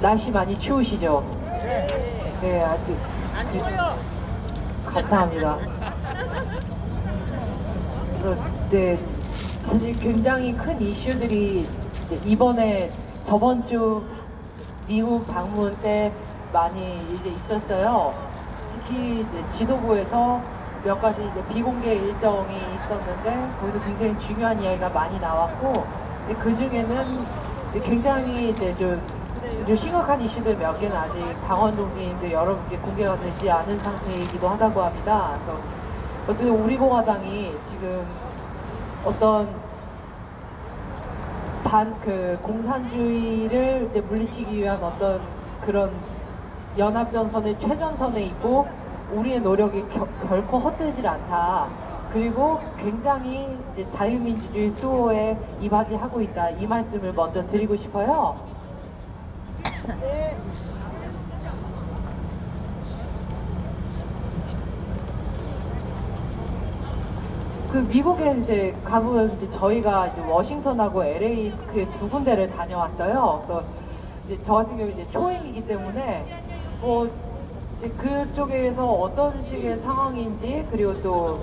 날씨 많이 추우시죠? 네, 아직 안 추워요. 감사합니다. 그래서 이제 사실 굉장히 큰 이슈들이 이제 이번에 저번 주 미국 방문 때 많이 이제 있었어요. 특히 이제 지도부에서 몇 가지 이제 비공개 일정이 있었는데 거기서 굉장히 중요한 이야기가 많이 나왔고 그 중에는 굉장히 이제 좀 심각한 이슈들 몇 개는 아직 당원 동지인데 여러분께 공개가 되지 않은 상태이기도 하다고 합니다. 그래서 어쨌든 우리공화당이 지금 어떤 공산주의를 이제 물리치기 위한 어떤 그런 연합전선의 최전선에 있고 우리의 노력이 결코 헛되질 않다. 그리고 굉장히 이제 자유민주주의 수호에 이바지하고 있다. 이 말씀을 먼저 드리고 싶어요. 네. 그 미국에 이제 가보면 이제 저희가 이제 워싱턴하고 LA 그 두 군데를 다녀왔어요. 그래서 이제 저 같은 경우 이제 초행이기 때문에 뭐 이제 그쪽에서 어떤 식의 상황인지 그리고 또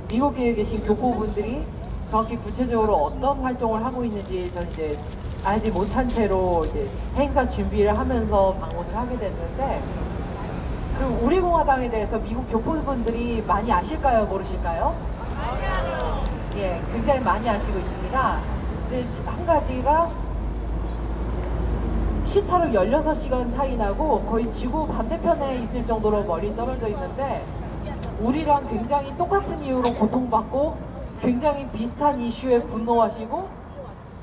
미국에 계신 교포분들이 정확히 구체적으로 어떤 활동을 하고 있는지 저는 이제 알지 못한 채로 이제 행사 준비를 하면서 방문을 하게 됐는데 그 우리공화당에 대해서 미국 교포분들이 많이 아실까요? 모르실까요? 예, 굉장히 많이 아시고 있습니다. 근데 한 가지가 시차로 16시간 차이 나고 거의 지구 반대편에 있을 정도로 멀리 떨어져 있는데 우리랑 굉장히 똑같은 이유로 고통받고 굉장히 비슷한 이슈에 분노하시고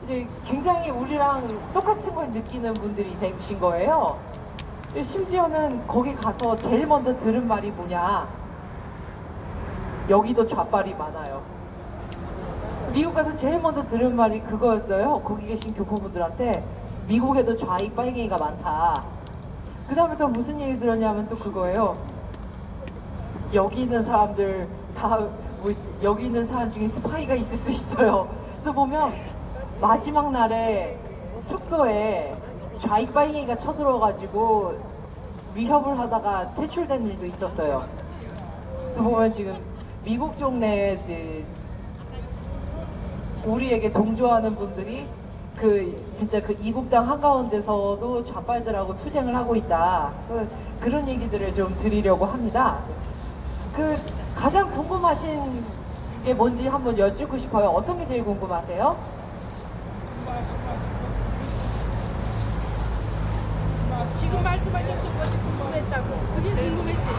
이제 굉장히 우리랑 똑같은 걸 느끼는 분들이 계신 거예요. 심지어는 거기 가서 제일 먼저 들은 말이 뭐냐, 여기도 좌빨이 많아요. 미국 가서 제일 먼저 들은 말이 그거였어요. 거기 계신 교포분들한테 미국에도 좌익 빨갱이가 많다. 그 다음에 또 무슨 얘기 들었냐면 또 그거예요. 여기 있는 사람들 다 여기 있는 사람 중에 스파이가 있을 수 있어요. 그래서 보면 마지막 날에 숙소에 좌익 빨갱이가 쳐들어가지고 위협을 하다가 퇴출된 일도 있었어요. 그래서 보면 지금 미국 쪽 내에 이제 우리에게 동조하는 분들이 진짜 그 이국당 한가운데서도 좌빨들하고 투쟁을 하고 있다. 그런 얘기들을 좀 드리려고 합니다. 가장 궁금하신 게 뭔지 한번 여쭙고 싶어요. 어떤 게 제일 궁금하세요? 지금 말씀하셨던 것이 궁금했다고. 그게 궁금했어요.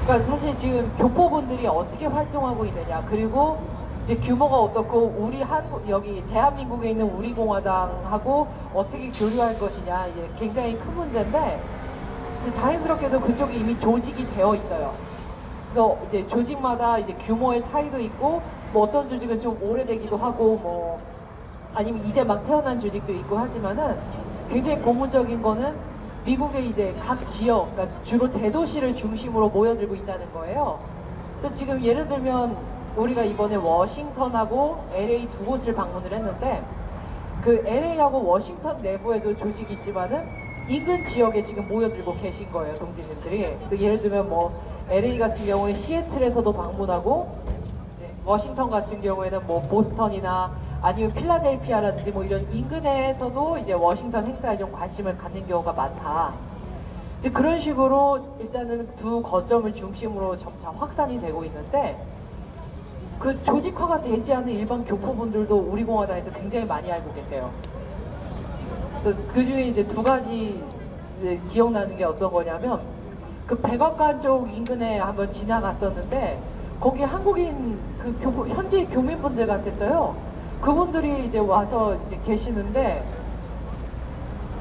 그러니까 사실 지금 교포분들이 어떻게 활동하고 있느냐, 그리고 이제 규모가 어떻고 우리 여기 대한민국에 있는 우리공화당하고 어떻게 교류할 것이냐, 이게 굉장히 큰 문제인데 다행스럽게도 그쪽이 이미 조직이 되어 있어요. 그래서 이제 조직마다 이제 규모의 차이도 있고 뭐 어떤 조직은 좀 오래되기도 하고 뭐 아니면 이제 막 태어난 조직도 있고 하지만은 굉장히 고무적인 거는 미국의 이제 각 지역, 그러니까 주로 대도시를 중심으로 모여들고 있다는 거예요. 또 지금 예를 들면 우리가 이번에 워싱턴하고 LA 두 곳을 방문을 했는데 그 LA하고 워싱턴 내부에도 조직이 있지만은 인근 지역에 지금 모여들고 계신 거예요, 동지님들이. 그래서 예를 들면 뭐 LA 같은 경우에 시애틀에서도 방문하고 워싱턴 같은 경우에는 뭐 보스턴이나 아니면 필라델피아라든지 뭐 이런 인근에서도 이제 워싱턴 행사에 좀 관심을 갖는 경우가 많다. 이제 그런 식으로 일단은 두 거점을 중심으로 점차 확산이 되고 있는데 그 조직화가 되지 않은 일반 교포분들도 우리공화당에서 굉장히 많이 알고 계세요. 그래서 그 중에 이제 두 가지 이제 기억나는 게 어떤 거냐면 그 백악관 쪽 인근에 한번 지나갔었는데 거기 한국인 현지 교민분들 같았어요. 그분들이 이제 와서 이제 계시는데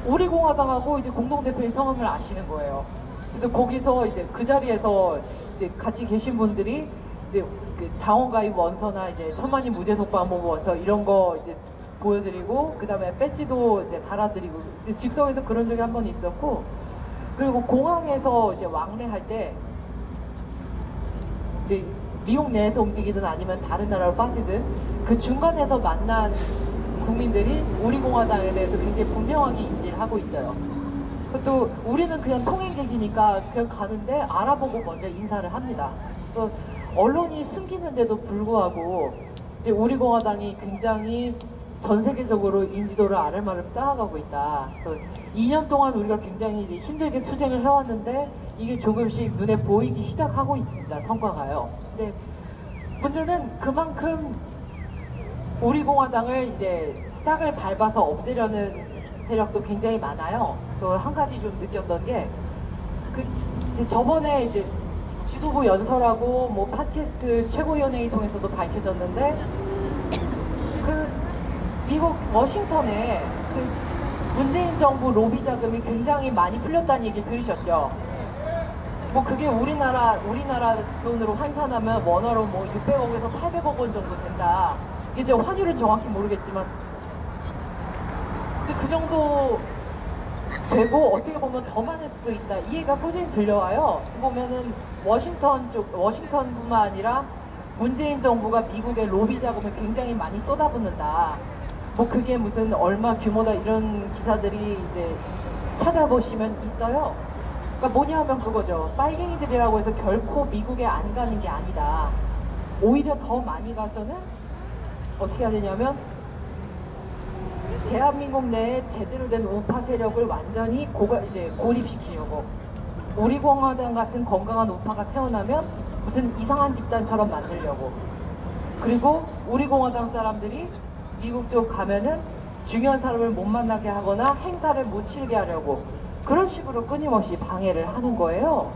우리공화당하고 이제 공동대표의 성함을 아시는 거예요. 그래서 거기서 이제 그 자리에서 이제 같이 계신 분들이 이제 그 당원가입 원서나 이제 천만인 무죄 속보안보 원서 이런 거 이제 보여드리고 그 다음에 배지도 이제 달아드리고 즉석에서 그런 적이 한 번 있었고, 그리고 공항에서 이제 왕래할 때 이제 미국 내에서 움직이든 아니면 다른 나라로 빠지든 그 중간에서 만난 국민들이 우리공화당에 대해서 굉장히 분명하게 인지를 하고 있어요. 또 우리는 그냥 통행객이니까 그냥 가는데 알아보고 먼저 인사를 합니다. 또 언론이 숨기는데도 불구하고 이제 우리 공화당이 굉장히 전 세계적으로 인지도를 아름아름 쌓아가고 있다. 그래서 2년 동안 우리가 굉장히 이제 힘들게 투쟁을 해왔는데 이게 조금씩 눈에 보이기 시작하고 있습니다. 성과가요. 근데 문제는 그만큼 우리 공화당을 이제 싹을 밟아서 없애려는 세력도 굉장히 많아요. 또 한 가지 좀 느꼈던 게 이제 저번에 이제 지도부 연설하고 뭐 팟캐스트 최고위원회의 통해서도 밝혀졌는데 미국 워싱턴에 문재인 정부 로비 자금이 굉장히 많이 풀렸다는 얘기 들으셨죠? 뭐 그게 우리나라 돈으로 환산하면 원화로 뭐 600억에서 800억 원 정도 된다. 이제 환율은 정확히 모르겠지만 그 정도 되고 어떻게 보면 더 많을 수도 있다. 이 얘기가 꾸준히 들려와요. 보면은 워싱턴뿐만 아니라 문재인 정부가 미국의 로비 자금을 굉장히 많이 쏟아붓는다. 뭐 그게 무슨 얼마 규모다 이런 기사들이 이제 찾아보시면 있어요. 그러니까 뭐냐 하면 그거죠. 빨갱이들이라고 해서 결코 미국에 안 가는 게 아니다. 오히려 더 많이 가서는 어떻게 해야 되냐면 대한민국 내에 제대로 된 우파 세력을 완전히 고립시키려고. 우리 공화당 같은 건강한 우파가 태어나면 무슨 이상한 집단처럼 만들려고. 그리고 우리 공화당 사람들이 미국 쪽 가면은 중요한 사람을 못 만나게 하거나 행사를 못 치르게 하려고 그런 식으로 끊임없이 방해를 하는 거예요.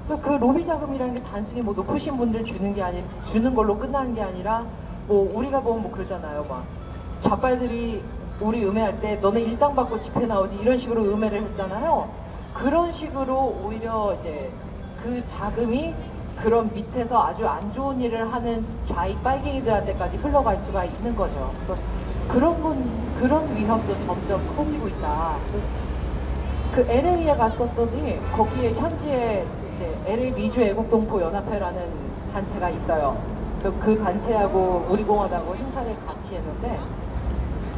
그래서 그 로비 자금이라는 게 단순히 뭐 높으신 분들 주는 걸로 끝나는 게 아니라 뭐 우리가 보면 뭐 그러잖아요. 막 좌빨들이 우리 음해할 때 너네 일당 받고 집회 나오지 이런 식으로 음해를 했잖아요. 그런 식으로 오히려 이제 그 자금이 그런 밑에서 아주 안 좋은 일을 하는 좌익 빨갱이들한테까지 흘러갈 수가 있는 거죠. 그런 위험도 점점 커지고 있다. 그 LA에 갔었더니 거기에 현지에 이제 LA 미주 애국동포 연합회라는 단체가 있어요. 그래서 그 단체하고 우리 공화당하고 행사를 같이 했는데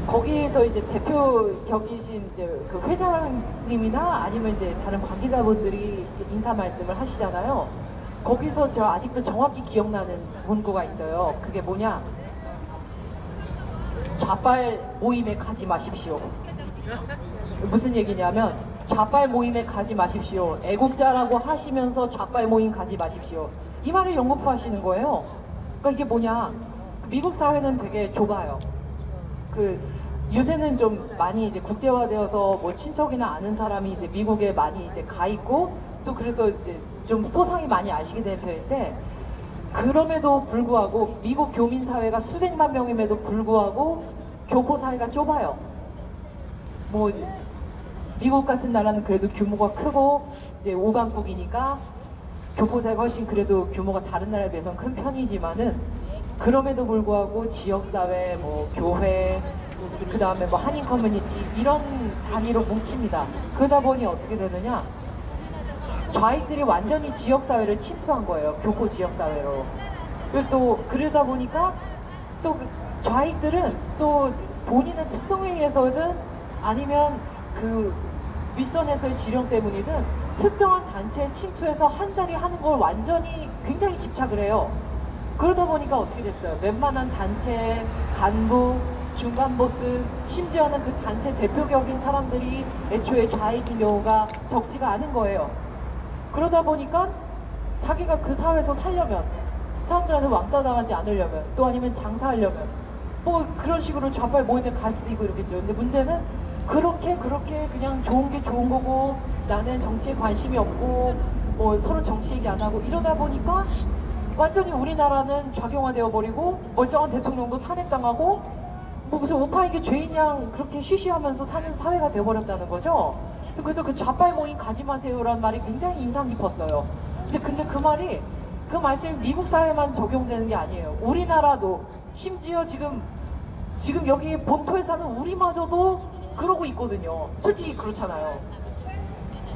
거기에서 이제 대표 격이신 이제 그 회장님이나 아니면 이제 다른 관계자분들이 인사 말씀을 하시잖아요. 거기서 제가 아직도 정확히 기억나는 문구가 있어요. 그게 뭐냐? 좌빨 모임에 가지 마십시오. 무슨 얘기냐면 좌빨 모임에 가지 마십시오. 애국자라고 하시면서 좌빨 모임 가지 마십시오. 이 말을 영업하시는 거예요. 그러니까 이게 뭐냐? 미국 사회는 되게 좁아요. 요새는 좀 많이 이제 국제화되어서 뭐 친척이나 아는 사람이 이제 미국에 많이 이제 가 있고 또 그래서 이제 좀 소상히 많이 아시게 될 텐데 그럼에도 불구하고 미국 교민 사회가 수백만 명임에도 불구하고 교포 사회가 좁아요. 뭐 미국 같은 나라는 그래도 규모가 크고 이제 오강국이니까 교포 사회가 훨씬 그래도 규모가 다른 나라에 비해서는 큰 편이지만은 그럼에도 불구하고 지역사회, 뭐 교회, 그 다음에 뭐 한인 커뮤니티 이런 단위로 뭉칩니다. 그러다 보니 어떻게 되느냐? 좌익들이 완전히 지역사회를 침투한 거예요. 교포 지역사회로. 그리고 또 그러다 보니까 또 좌익들은 또 본인의 특성에 의해서든 아니면 그 윗선에서의 지령 때문이든 특정한 단체에 침투해서 한 자리 하는 걸 완전히 굉장히 집착을 해요. 그러다 보니까 어떻게 됐어요? 웬만한 단체, 간부, 중간 보스, 심지어는 그 단체 대표격인 사람들이 애초에 좌익인 경우가 적지가 않은 거예요. 그러다 보니까 자기가 그 사회에서 살려면, 사람들한테 왕따 당하지 않으려면, 또 아니면 장사하려면 뭐 그런 식으로 좌빨 모임에 갈 수도 있고 이러겠죠. 근데 문제는 그렇게 그냥 좋은 게 좋은 거고 나는 정치에 관심이 없고 뭐 서로 정치 얘기 안 하고 이러다 보니까 완전히 우리나라는 좌경화되어 버리고 멀쩡한 대통령도 탄핵당하고 뭐 무슨 우파에게 죄인양 그렇게 쉬쉬하면서 사는 사회가 되어버렸다는 거죠. 그래서 그 좌빨 모임 가지 마세요라는 말이 굉장히 인상 깊었어요. 근데 그 말씀이 미국 사회만 적용되는 게 아니에요. 우리나라도 심지어 지금 여기 본토에 사는 우리마저도 그러고 있거든요. 솔직히 그렇잖아요.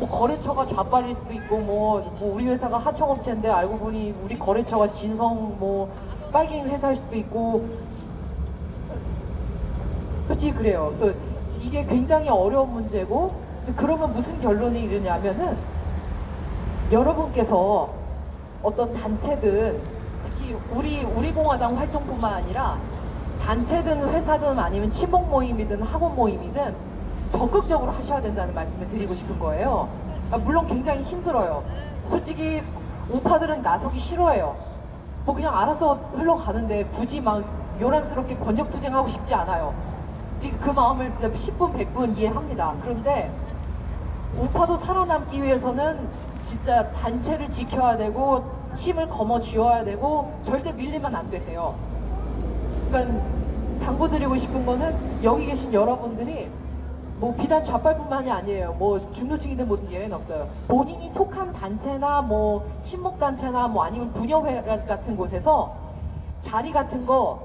뭐 거래처가 좌빨일 수도 있고 뭐 우리 회사가 하청업체인데 알고 보니 우리 거래처가 진성 뭐 빨갱이 회사일 수도 있고 솔직히 그래요. 그래서 이게 굉장히 어려운 문제고 그래서 그러면 무슨 결론이 이르냐면은 여러분께서 어떤 단체든 특히 우리 공화당 활동뿐만 아니라 단체든 회사든 아니면 친목 모임이든 학원 모임이든 적극적으로 하셔야 된다는 말씀을 드리고 싶은 거예요. 물론 굉장히 힘들어요. 솔직히 우파들은 나서기 싫어해요. 뭐 그냥 알아서 흘러가는데 굳이 막 요란스럽게 권력투쟁하고 싶지 않아요. 지금 그 마음을 진짜 10분 100분 이해합니다. 그런데 우파도 살아남기 위해서는 진짜 단체를 지켜야 되고 힘을 거머쥐어야 되고 절대 밀리면 안 되세요. 그러니까 당부드리고 싶은 거는 여기 계신 여러분들이 뭐 비단 좌빨뿐만이 아니에요. 뭐 중도층이든 뭐든 예외는 없어요. 본인이 속한 단체나 뭐 친목 단체나 뭐 아니면 부녀회 같은 곳에서 자리 같은 거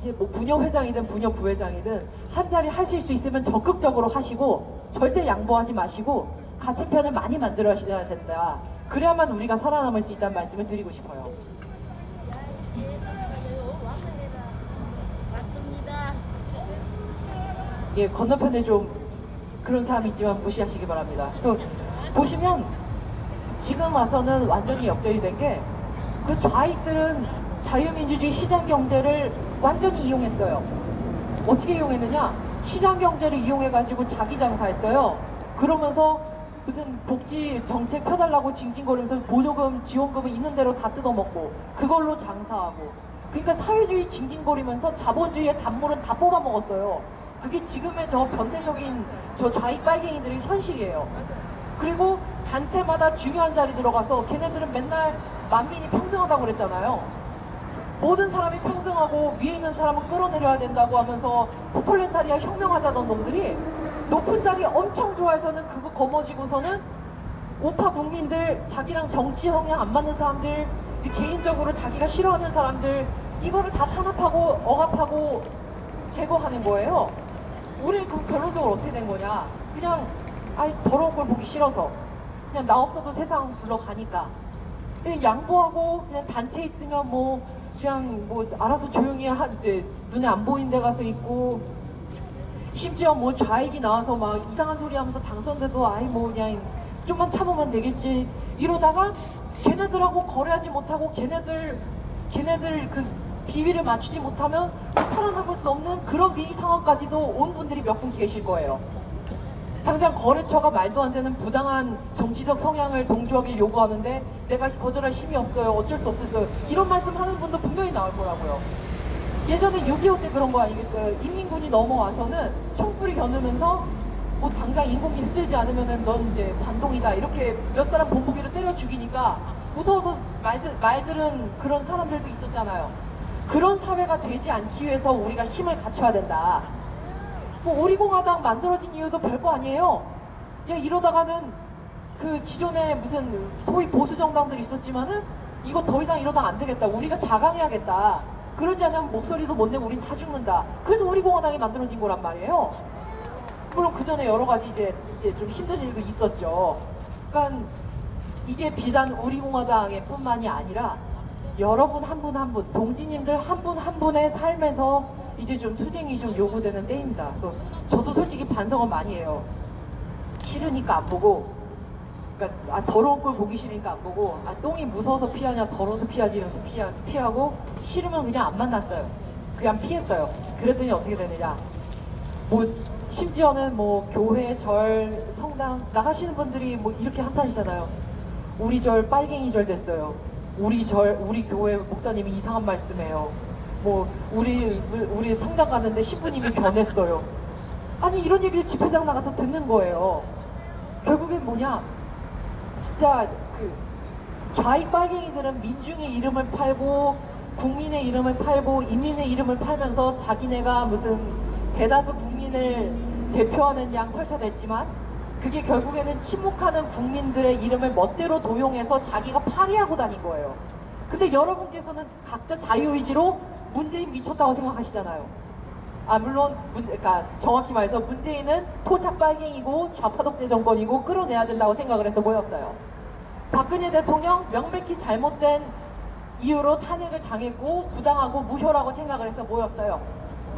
이제 뭐 부녀 회장이든 부녀 부회장이든 한 자리 하실 수 있으면 적극적으로 하시고 절대 양보하지 마시고 같은 편을 많이 만들어 하셔야 된다. 그래야만 우리가 살아남을 수 있다는 말씀을 드리고 싶어요. 맞습니다. 예, 건너편에 좀 그런 사람이 있지만 무시하시기 바랍니다. 그래서 보시면 지금 와서는 완전히 역전이 된 게 그 좌익들은 자유민주주의 시장 경제를 완전히 이용했어요. 어떻게 이용했느냐? 시장 경제를 이용해가지고 자기 장사했어요. 그러면서 무슨 복지 정책 펴달라고 징징거리면서 보조금, 지원금을 있는 대로 다 뜯어먹고 그걸로 장사하고 그러니까 사회주의 징징거리면서 자본주의의 단물은 다 뽑아먹었어요. 그게 지금의 저 변태적인 저 좌익 빨갱이들의 현실이에요. 그리고 단체마다 중요한 자리 들어가서 걔네들은 맨날 만민이 평등하다고 그랬잖아요. 모든 사람이 평등하고 위에 있는 사람은 끌어내려야 된다고 하면서 토탈리타리아 혁명하자던 놈들이 높은 자리 엄청 좋아해서는 그거 거머쥐고서는 우파 국민들, 자기랑 정치 성향 안 맞는 사람들, 개인적으로 자기가 싫어하는 사람들 이거를 다 탄압하고 억압하고 제거하는 거예요. 우리 그 결론적으로 어떻게 된 거냐? 그냥 아이 더러운 걸 보기 싫어서 그냥 나 없어도 세상 굴러가니까 그냥 양보하고 그냥 단체 있으면 뭐 그냥 뭐 알아서 조용히 이제 눈에 안 보이는 데 가서 있고 심지어 뭐 좌익이 나와서 막 이상한 소리 하면서 당선돼도 아이 뭐 그냥 좀만 참으면 되겠지 이러다가 걔네들하고 거래하지 못하고 걔네들 그 비위를 맞추지 못하면 살아남을 수 없는 그런 위기 상황까지도 온 분들이 몇 분 계실 거예요. 당장 거래처가 말도 안 되는 부당한 정치적 성향을 동조하길 요구하는데 내가 거절할 힘이 없어요. 어쩔 수 없었어요. 이런 말씀 하는 분도 분명히 나올 거라고요. 예전에 6.25 때 그런 거 아니겠어요? 인민군이 넘어와서는 총불이 겨누면서 뭐 당장 인공이 힘들지 않으면은 넌 이제 반동이다 이렇게 몇 사람 본보기로 때려 죽이니까 무서워서 말들은 그런 사람들도 있었잖아요. 그런 사회가 되지 않기 위해서 우리가 힘을 갖춰야 된다. 뭐 우리공화당 만들어진 이유도 별거 아니에요. 야 이러다가는 그 기존에 무슨 소위 보수 정당들이 있었지만은 이거 더 이상 이러다 안 되겠다. 우리가 자강해야겠다. 그러지 않으면 목소리도 못 내고 우린 다 죽는다. 그래서 우리공화당이 만들어진 거란 말이에요. 물론 그 전에 여러 가지 이제 좀 힘든 일도 있었죠. 그러니까 이게 비단 우리공화당의 뿐만이 아니라 여러분 한 분 한 분, 동지님들 한 분 한 분의 삶에서 이제 좀 투쟁이 좀 요구되는 때입니다. 그래서 저도 솔직히 반성을 많이 해요. 싫으니까 안 보고, 그러니까 더러운 걸 보기 싫으니까 안 보고, 똥이 무서워서 피하냐, 더러워서 피하지 이러면서 피하고, 싫으면 그냥 안 만났어요. 그냥 피했어요. 그랬더니 어떻게 되느냐? 뭐 심지어는 뭐 교회, 절, 성당 나가시는 분들이 뭐 이렇게 한탄하시잖아요. 우리 절 빨갱이 절 됐어요. 우리 교회 목사님이 이상한 말씀해요. 뭐 우리 성당 가는데 신부님이 변했어요. 아니 이런 얘기를 집회장 나가서 듣는 거예요. 결국엔 뭐냐? 진짜 그 좌익 빨갱이들은 민중의 이름을 팔고 국민의 이름을 팔고 인민의 이름을 팔면서 자기네가 무슨 대다수 국민을 대표하는 양 설쳐냈지만 그게 결국에는 침묵하는 국민들의 이름을 멋대로 도용해서 자기가 파리하고 다닌 거예요. 근데 여러분께서는 각자 자유의지로 문재인 미쳤다고 생각하시잖아요. 물론 그러니까 정확히 말해서 문재인은 토착 빨갱이고 좌파 독재 정권이고 끌어내야 된다고 생각을 해서 모였어요. 박근혜 대통령 명백히 잘못된 이유로 탄핵을 당했고 부당하고 무효라고 생각을 해서 모였어요.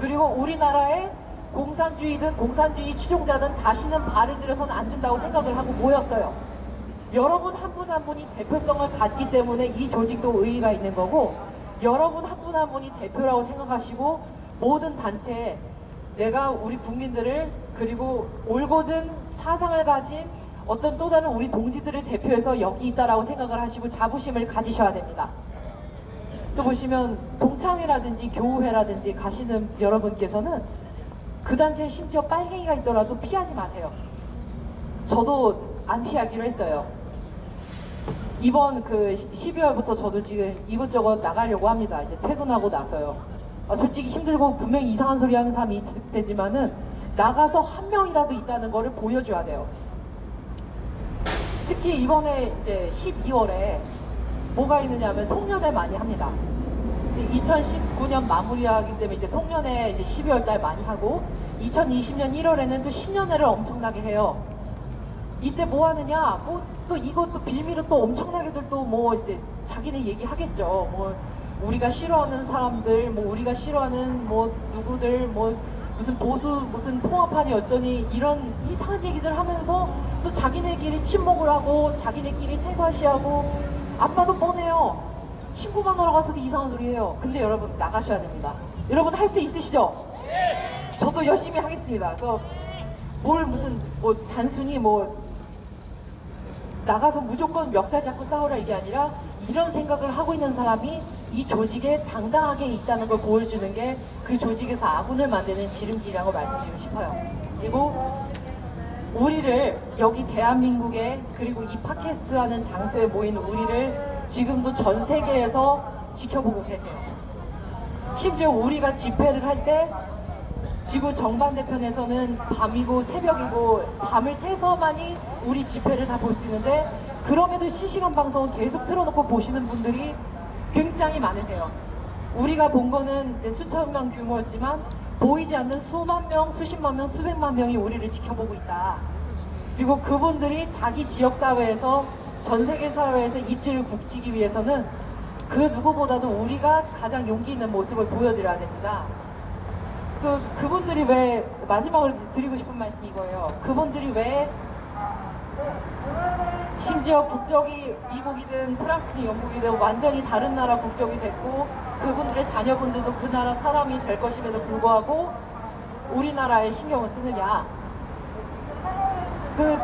그리고 우리나라의 공산주의든 공산주의 추종자든 다시는 발을 들여서는 안 된다고 생각을 하고 모였어요. 여러분 한 분 한 분이 대표성을 갖기 때문에 이 조직도 의의가 있는 거고, 여러분 한 분 한 분이 대표라고 생각하시고 모든 단체에 내가 우리 국민들을, 그리고 올곧은 사상을 가진 어떤 또 다른 우리 동지들을 대표해서 여기 있다라고 생각을 하시고 자부심을 가지셔야 됩니다. 또 보시면 동창회라든지 교우회라든지 가시는 여러분께서는 그 단체에 심지어 빨갱이가 있더라도 피하지 마세요. 저도 안 피하기로 했어요. 이번 그 12월부터 저도 지금 이것저것 나가려고 합니다. 이제 퇴근하고 나서요. 솔직히 힘들고 분명히 이상한 소리 하는 사람이 있을 테지만은 나가서 한 명이라도 있다는 거를 보여줘야 돼요. 특히 이번에 이제 12월에 뭐가 있느냐 하면 송년회 많이 합니다. 2019년 마무리하기 때문에 이제 송년회 이제 12월 달 많이 하고, 2020년 1월에는 또 신년회를 엄청나게 해요. 이때 뭐 하느냐, 뭐 또 이것도 빌미로 또 엄청나게들 또 뭐 이제 자기네 얘기하겠죠. 뭐 우리가 싫어하는 사람들, 뭐 우리가 싫어하는 뭐 누구들, 뭐 무슨 보수 무슨 통합하니 어쩌니 이런 이상한 얘기들 하면서 또 자기네끼리 친목을 하고 자기네끼리 세과시하고, 안 봐도 뻔해요. 친구 만나러 가서도 이상한 소리 해요. 근데 여러분 나가셔야 됩니다. 여러분 할 수 있으시죠? 저도 열심히 하겠습니다. 그래서 뭘 무슨 뭐 단순히 뭐 나가서 무조건 멱살 잡고 싸우라 이게 아니라, 이런 생각을 하고 있는 사람이 이 조직에 당당하게 있다는 걸 보여주는 게 그 조직에서 아군을 만드는 지름길이라고 말씀드리고 싶어요. 그리고 우리를 여기 대한민국에, 그리고 이 팟캐스트 하는 장소에 모인 우리를 지금도 전 세계에서 지켜보고 계세요. 심지어 우리가 집회를 할 때 지구 정반대편에서는 밤이고 새벽이고 밤을 새서만이 우리 집회를 다 볼 수 있는데, 그럼에도 실시간 방송을 계속 틀어놓고 보시는 분들이 굉장히 많으세요. 우리가 본 거는 이제 수천 명 규모지만 보이지 않는 수만 명, 수십만 명, 수백만 명이 우리를 지켜보고 있다. 그리고 그분들이 자기 지역사회에서, 전 세계 사회에서 입지를 굳히기 위해서는 그 누구보다도 우리가 가장 용기 있는 모습을 보여드려야 됩니다. 그래서 그분들이 왜, 마지막으로 드리고 싶은 말씀이 이거예요. 그분들이 왜 심지어 국적이 미국이든 프랑스든 영국이든 완전히 다른 나라 국적이 됐고, 그분들의 자녀분들도 그 나라 사람이 될 것임에도 불구하고 우리나라에 신경을 쓰느냐. 그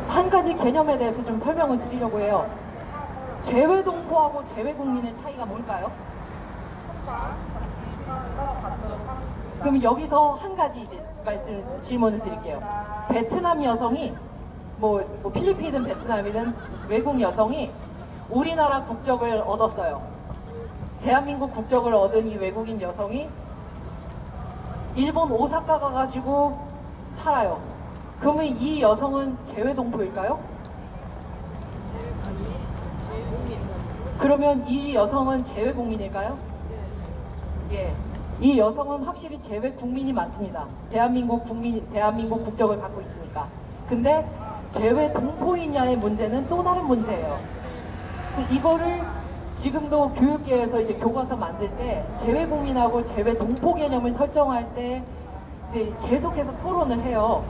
한 가지 개념에 대해서 좀 설명을 드리려고 해요. 재외동포하고 재외국민의 차이가 뭘까요? 그럼 여기서 한 가지 이제 질문을 드릴게요. 베트남 여성이 뭐 필리핀이든 베트남이든 외국 여성이 우리나라 국적을 얻었어요. 대한민국 국적을 얻은 이 외국인 여성이 일본 오사카 가가지고 살아요. 그러면 이 여성은 재외동포일까요? 그러면 이 여성은 재외국민일까요? 예. 이 여성은 확실히 재외국민이 맞습니다. 대한민국 국적을 갖고 있으니까. 근데 재외동포이냐의 문제는 또 다른 문제예요. 그래서 이거를 지금도 교육계에서 이제 교과서 만들 때 재외국민하고 재외동포 개념을 설정할 때 이제 계속해서 토론을 해요.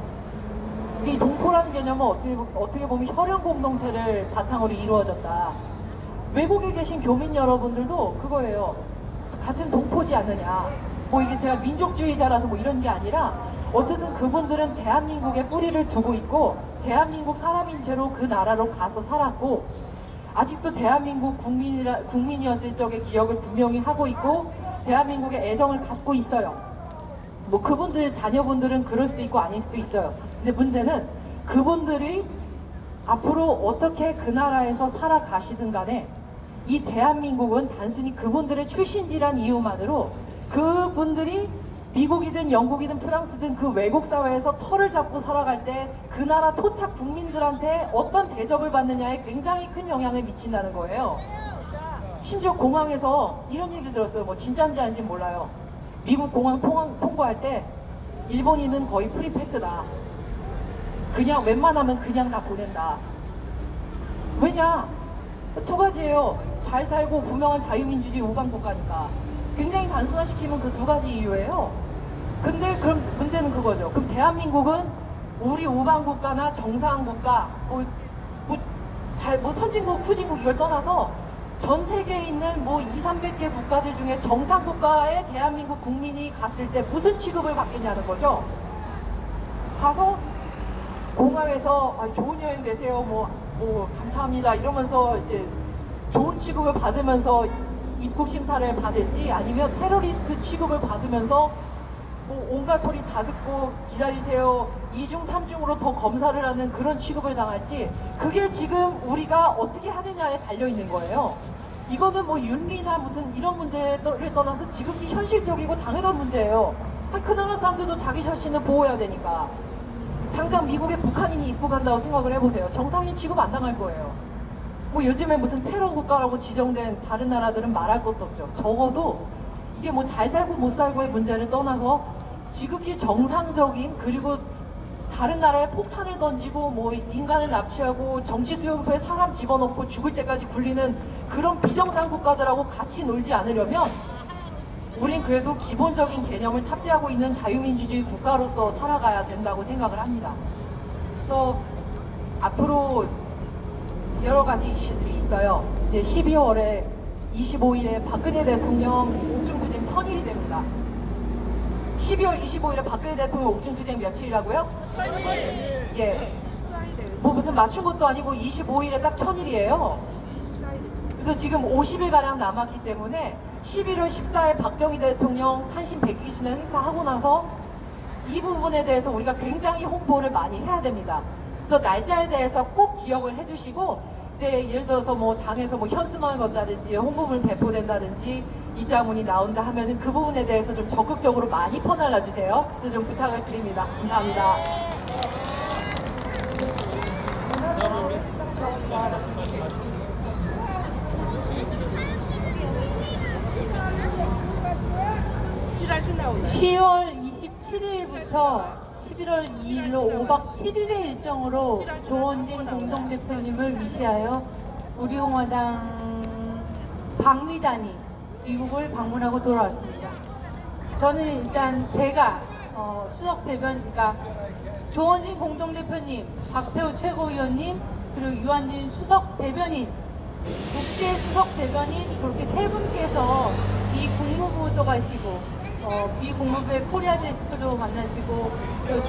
이 동포라는 개념은 어떻게 보면 혈연 공동체를 바탕으로 이루어졌다. 외국에 계신 교민 여러분들도 그거예요. 같은 동포지 않느냐. 뭐 이게 제가 민족주의자라서 뭐 이런 게 아니라, 어쨌든 그분들은 대한민국에 뿌리를 두고 있고 대한민국 사람인 채로 그 나라로 가서 살았고, 아직도 대한민국 국민이었을 적의 기억을 분명히 하고 있고 대한민국에 애정을 갖고 있어요. 뭐 그분들 자녀분들은 그럴 수도 있고 아닐 수도 있어요. 근데 문제는 그분들이 앞으로 어떻게 그 나라에서 살아가시든 간에 이 대한민국은 단순히 그분들의 출신지란 이유만으로 그분들이 미국이든 영국이든 프랑스든 그 외국 사회에서 털을 잡고 살아갈 때 그 나라 토착 국민들한테 어떤 대접을 받느냐에 굉장히 큰 영향을 미친다는 거예요. 심지어 공항에서 이런 얘기를 들었어요. 뭐 진짜인지 아닌지는 몰라요. 미국 공항 통과할 때 일본인은 거의 프리패스다. 그냥 웬만하면 그냥 다 보낸다. 왜냐? 두 가지예요. 잘 살고 분명한 자유민주주의 우방국가니까. 굉장히 단순화시키면 그 두 가지 이유예요. 근데 그럼 문제는 그거죠. 그럼 대한민국은 우리 우방 국가나 정상 국가, 뭐 선진국, 후진국 이걸 떠나서 전 세계에 있는 뭐 200~300개 국가들 중에 정상 국가에 대한민국 국민이 갔을 때 무슨 취급을 받겠냐는 거죠. 가서 공항에서 좋은 여행 되세요, 뭐 감사합니다 이러면서 이제 좋은 취급을 받으면서 입국 심사를 받을지, 아니면 테러리스트 취급을 받으면서 뭐 온갖 소리 다 듣고 기다리세요 2중 3중으로 더 검사를 하는 그런 취급을 당할지, 그게 지금 우리가 어떻게 하느냐에 달려있는 거예요. 이거는 뭐 윤리나 무슨 이런 문제를 떠나서 지극히 현실적이고 당연한 문제예요. 그 나라 사람들도 자기 자신을 보호해야 되니까. 당장 미국에 북한인이 입국한다고 생각을 해보세요. 정상인 취급 안 당할 거예요. 뭐 요즘에 무슨 테러 국가라고 지정된 다른 나라들은 말할 것도 없죠. 적어도 이게 뭐 잘 살고 못 살고의 문제를 떠나서 지극히 정상적인, 그리고 다른 나라에 폭탄을 던지고 뭐 인간을 납치하고 정치 수용소에 사람 집어넣고 죽을 때까지 굴리는 그런 비정상 국가들하고 같이 놀지 않으려면 우린 그래도 기본적인 개념을 탑재하고 있는 자유민주주의 국가로서 살아가야 된다고 생각을 합니다. 그래서 앞으로 여러 가지 이슈들이 있어요. 이제 12월에 25일에 박근혜 대통령 옥중투쟁 1000일이 됩니다. 12월 25일에 박근혜 대통령 옥중투쟁 며칠이라고요? 1000일. 예. 뭐 무슨 맞춘 것도 아니고 25일에 딱 1000일이에요. 그래서 지금 50일가량 남았기 때문에 11월 14일 박정희 대통령 탄신 100기주년 행사하고 나서 이 부분에 대해서 우리가 굉장히 홍보를 많이 해야 됩니다. 그래서 날짜에 대해서 꼭 기억을 해주시고, 이제 예를 들어서 뭐 당에서 뭐 현수막을 건다든지 홍보물 배포된다든지 이자문이 나온다 하면은 그 부분에 대해서 좀 적극적으로 많이 퍼달라 주세요. 그래서 좀 부탁을 드립니다. 감사합니다. 지라시 나오나요? 10월 27일부터 11월 2일로 5박 7일의 일정으로 조원진 공동대표님을 위시하여 우리공화당 방미단이 미국을 방문하고 돌아왔습니다. 저는 일단 제가 수석 대변, 그러니까 조원진 공동대표님, 박태호 최고위원님, 그리고 유한진 수석 대변인, 국제 수석 대변인, 그렇게 세 분께서 이 국무부도 가시고 비국무부의 코리아 데스크도 만나시고, 또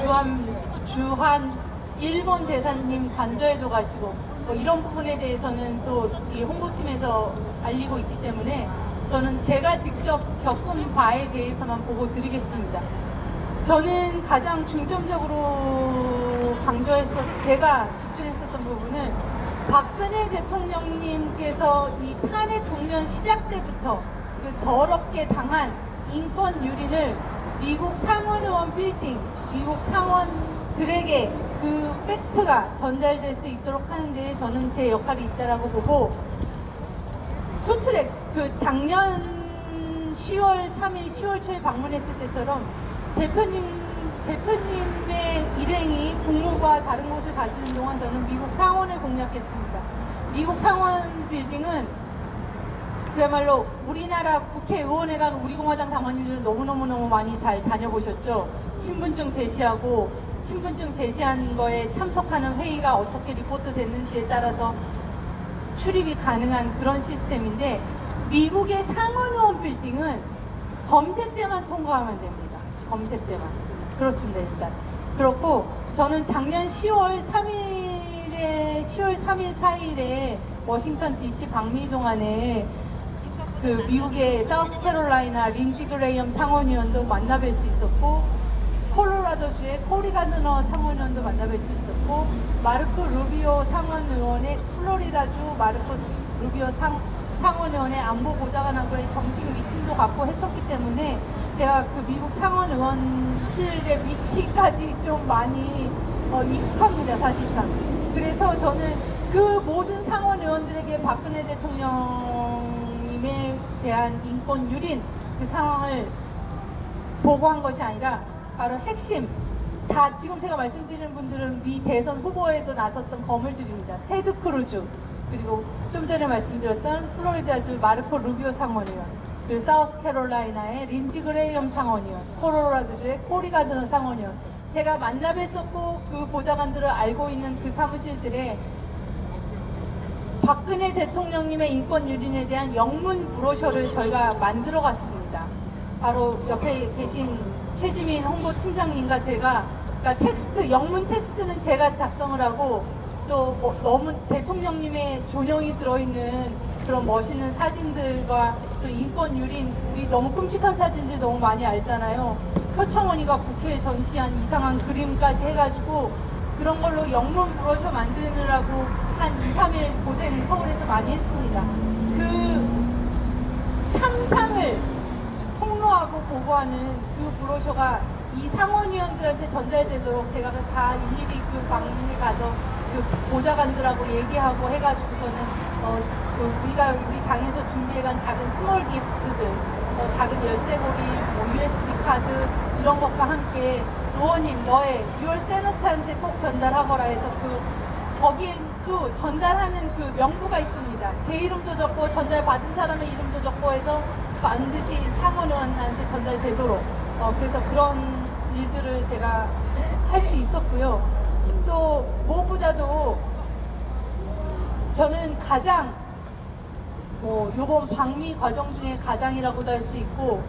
주한 일본 대사님 관저에도 가시고, 이런 부분에 대해서는 또 이 홍보팀에서 알리고 있기 때문에 저는 제가 직접 겪은 바에 대해서만 보고 드리겠습니다. 저는 가장 중점적으로 제가 집중했었던 부분은 박근혜 대통령님께서 이 탄핵 국면 시작 때부터 그 더럽게 당한 인권 유린을 미국 상원의원 빌딩, 미국 상원들에게 그 팩트가 전달될 수 있도록 하는데 저는 제 역할이 있다라고 보고, 투트랙, 그 작년 10월 3일, 10월 초에 방문했을 때처럼 대표님의 일행이 국무부와 다른 곳을 가시는 동안 저는 미국 상원을 공략했습니다. 미국 상원 빌딩은 그야말로 우리나라 국회의원회관 우리공화당 당원님들은 너무너무 많이 잘 다녀보셨죠. 신분증 제시하고 신분증 제시한 거에 참석하는 회의가 어떻게 리포트 됐는지에 따라서 출입이 가능한 그런 시스템인데, 미국의 상원의원 빌딩은 검색 때만 통과하면 됩니다. 검색 때만. 그렇습니다. 일단 그렇고, 저는 작년 10월 3일, 4일에 워싱턴 DC 방미 동안에 그 미국의 사우스캐롤라이나 린지 그레이엄 상원의원도 만나뵐 수 있었고, 콜로라도주의 코리 가드너 상원의원도 만나뵐 수 있었고, 마르코 루비오 상원의원의 플로리다주 마르코 루비오 상원의원의 안보보좌관하고의 정식 미팅도 갖고 했었기 때문에 제가 그 미국 상원의원실의 위치까지 좀 많이 익숙합니다, 사실상. 그래서 저는 그 모든 상원의원들에게 박근혜 대통령님에 대한 인권 유린 그 상황을 보고한 것이 아니라 바로 핵심, 다 지금 제가 말씀드리는 분들은 미 대선 후보에도 나섰던 거물들입니다. 테드 크루즈, 그리고 좀 전에 말씀드렸던 플로리다주 마르코 루비오 상원의원, 그리고 사우스캐롤라이나의 린지 그레이엄 상원의원, 콜로라도주의 코리 가드너 상원의원, 제가 만나 뵀었고 그 보좌관들을 알고 있는 그 사무실들에 박근혜 대통령님의 인권 유린에 대한 영문 브로셔를 저희가 만들어 갔습니다. 바로 옆에 계신 최지민 홍보팀장님과 제가, 그러니까 텍스트, 영문 텍스트는 제가 작성을 하고 또 너무 대통령님의 존영이 들어있는 그런 멋있는 사진들과 또 인권 유린, 우리 너무 끔찍한 사진들 너무 많이 알잖아요. 표창원이가 국회에 전시한 이상한 그림까지 해가지고 그런 걸로 영문 브로셔 만드느라고 한 2, 3일 고생 서울에서 많이 했습니다. 그 참상을 폭로하고 보고하는 그 브로셔가 이 상원의원들한테 전달되도록 제가 다 일일이 그 방문에 가서 그 보좌관들하고 얘기하고 해가지고서는 우리가 우리 당에서 준비해간 작은 스몰 기프트들, 작은 열쇠고리, USB 카드 이런 것과 함께 의원님 너의 6월 세너트한테 꼭 전달하거라 해서 거기에 또 전달하는 그 명부가 있습니다. 제 이름도 적고 전달받은 사람의 이름도 적고 해서 반드시 상원의원한테 전달되도록 그래서 그런 일들을 제가 할 수 있었고요. 또 무엇보다도 저는 가장 요번 방미 과정 중에 가장이라고도 할 수 있고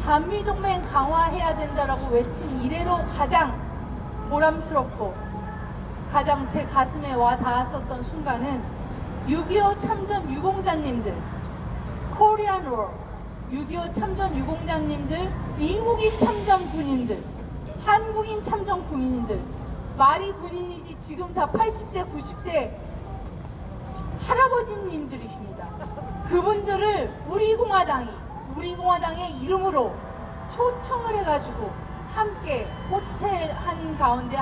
한미동맹 강화해야 된다라고 외친 이래로 가장 보람스럽고 가장 제 가슴에 와 닿았었던 순간은 6.25 참전 유공자님들, 코리안 워, 6.25 참전 유공자님들, 미국인 참전 군인들, 한국인 참전 군인들, 말이 군인이지 지금 다 80대, 90대 할아버지님들이십니다. 그분들을 우리 공화당의 이름으로 초청을 해가지고 함께 호텔 한가운데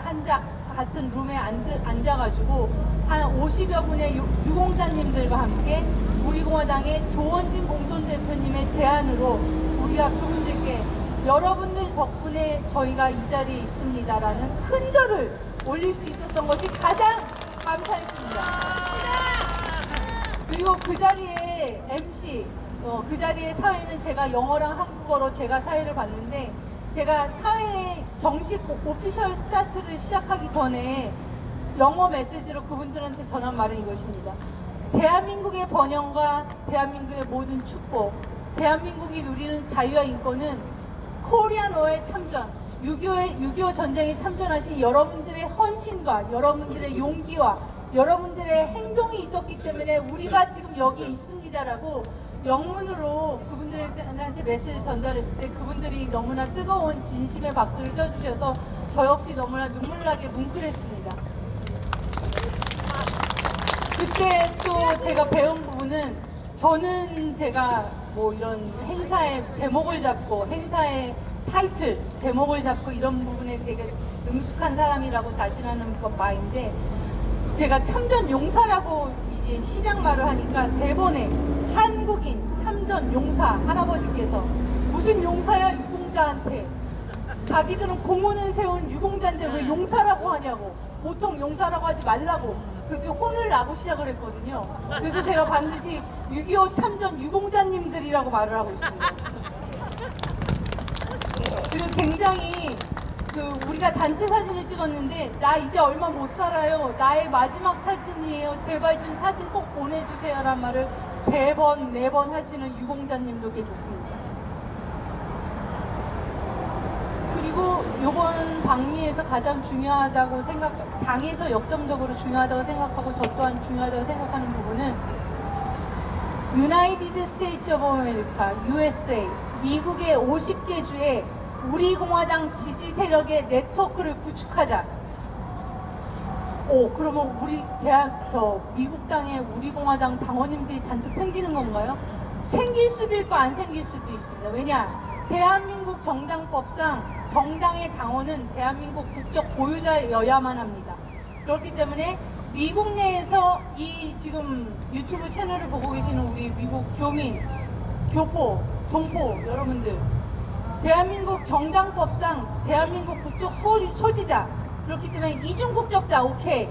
같은 룸에 앉아가지고 한 50여 분의 유공자님들과 함께 우리 공화당의 조원진 공동대표님의 제안으로 우리가 그분들께 여러분들 덕분에 저희가 이 자리에 있습니다라는 흔적을 올릴 수 있었던 것이 가장 감사했습니다. 그리고 그 자리에 MC, 그 자리에 사회는 제가 영어랑 한국어로 제가 사회를 봤는데 제가 사회의 정식 오피셜 스타트를 시작하기 전에 영어 메시지로 그분들한테 전한 말은 이것입니다. 대한민국의 번영과 대한민국의 모든 축복, 대한민국이 누리는 자유와 인권은 코리안 워에 참전, 6.25 전쟁에 참전하신 여러분들의 헌신과 여러분들의 용기와 여러분들의 행동이 있었기 때문에 우리가 지금 여기 있습니다라고 영문으로 그분들한테 메시지 전달했을 때 그분들이 너무나 뜨거운 진심의 박수를 쳐주셔서 저 역시 너무나 눈물나게 뭉클했습니다. 그때 또 제가 배운 부분은 저는 제가 뭐 이런 행사의 제목을 잡고 행사의 타이틀 제목을 잡고 이런 부분에 되게 능숙한 사람이라고 자신하는 것 바인데 제가 참전 용사라고 이제 시작 말을 하니까 대본에 한국인 참전 용사 할아버지께서 무슨 용사야 유공자한테 자기들은 공훈을 세운 유공자인데 왜 용사라고 하냐고 보통 용사라고 하지 말라고 그렇게 혼을 나고 시작을 했거든요. 그래서 제가 반드시 6.25 참전 유공자님들이라고 말을 하고 있습니다. 그리고 굉장히 우리가 단체 사진을 찍었는데 나 이제 얼마 못 살아요. 나의 마지막 사진이에요. 제발 좀 사진 꼭 보내주세요 라는 말을 3번, 4번 하시는 유공자님도 계셨습니다. 그리고 이번 방미에서 가장 중요하다고 당에서 역점적으로 중요하다고 생각하고 저 또한 중요하다고 생각하는 부분은 유나이티드 스테이츠 오브 아메리카, USA, 미국의 50개 주에 우리 공화당 지지 세력의 네트워크를 구축하자. 그러면 미국 땅에 우리 공화당 당원님들이 잔뜩 생기는 건가요? 생길 수도 있고 안 생길 수도 있습니다. 왜냐? 대한민국 정당법상 정당의 당원은 대한민국 국적 보유자여야만 합니다. 그렇기 때문에 미국 내에서 이 지금 유튜브 채널을 보고 계시는 우리 미국 교민, 교포, 동포 여러분들 대한민국 정당법상 대한민국 국적 소지자 그렇기 때문에 이중국적자 오케이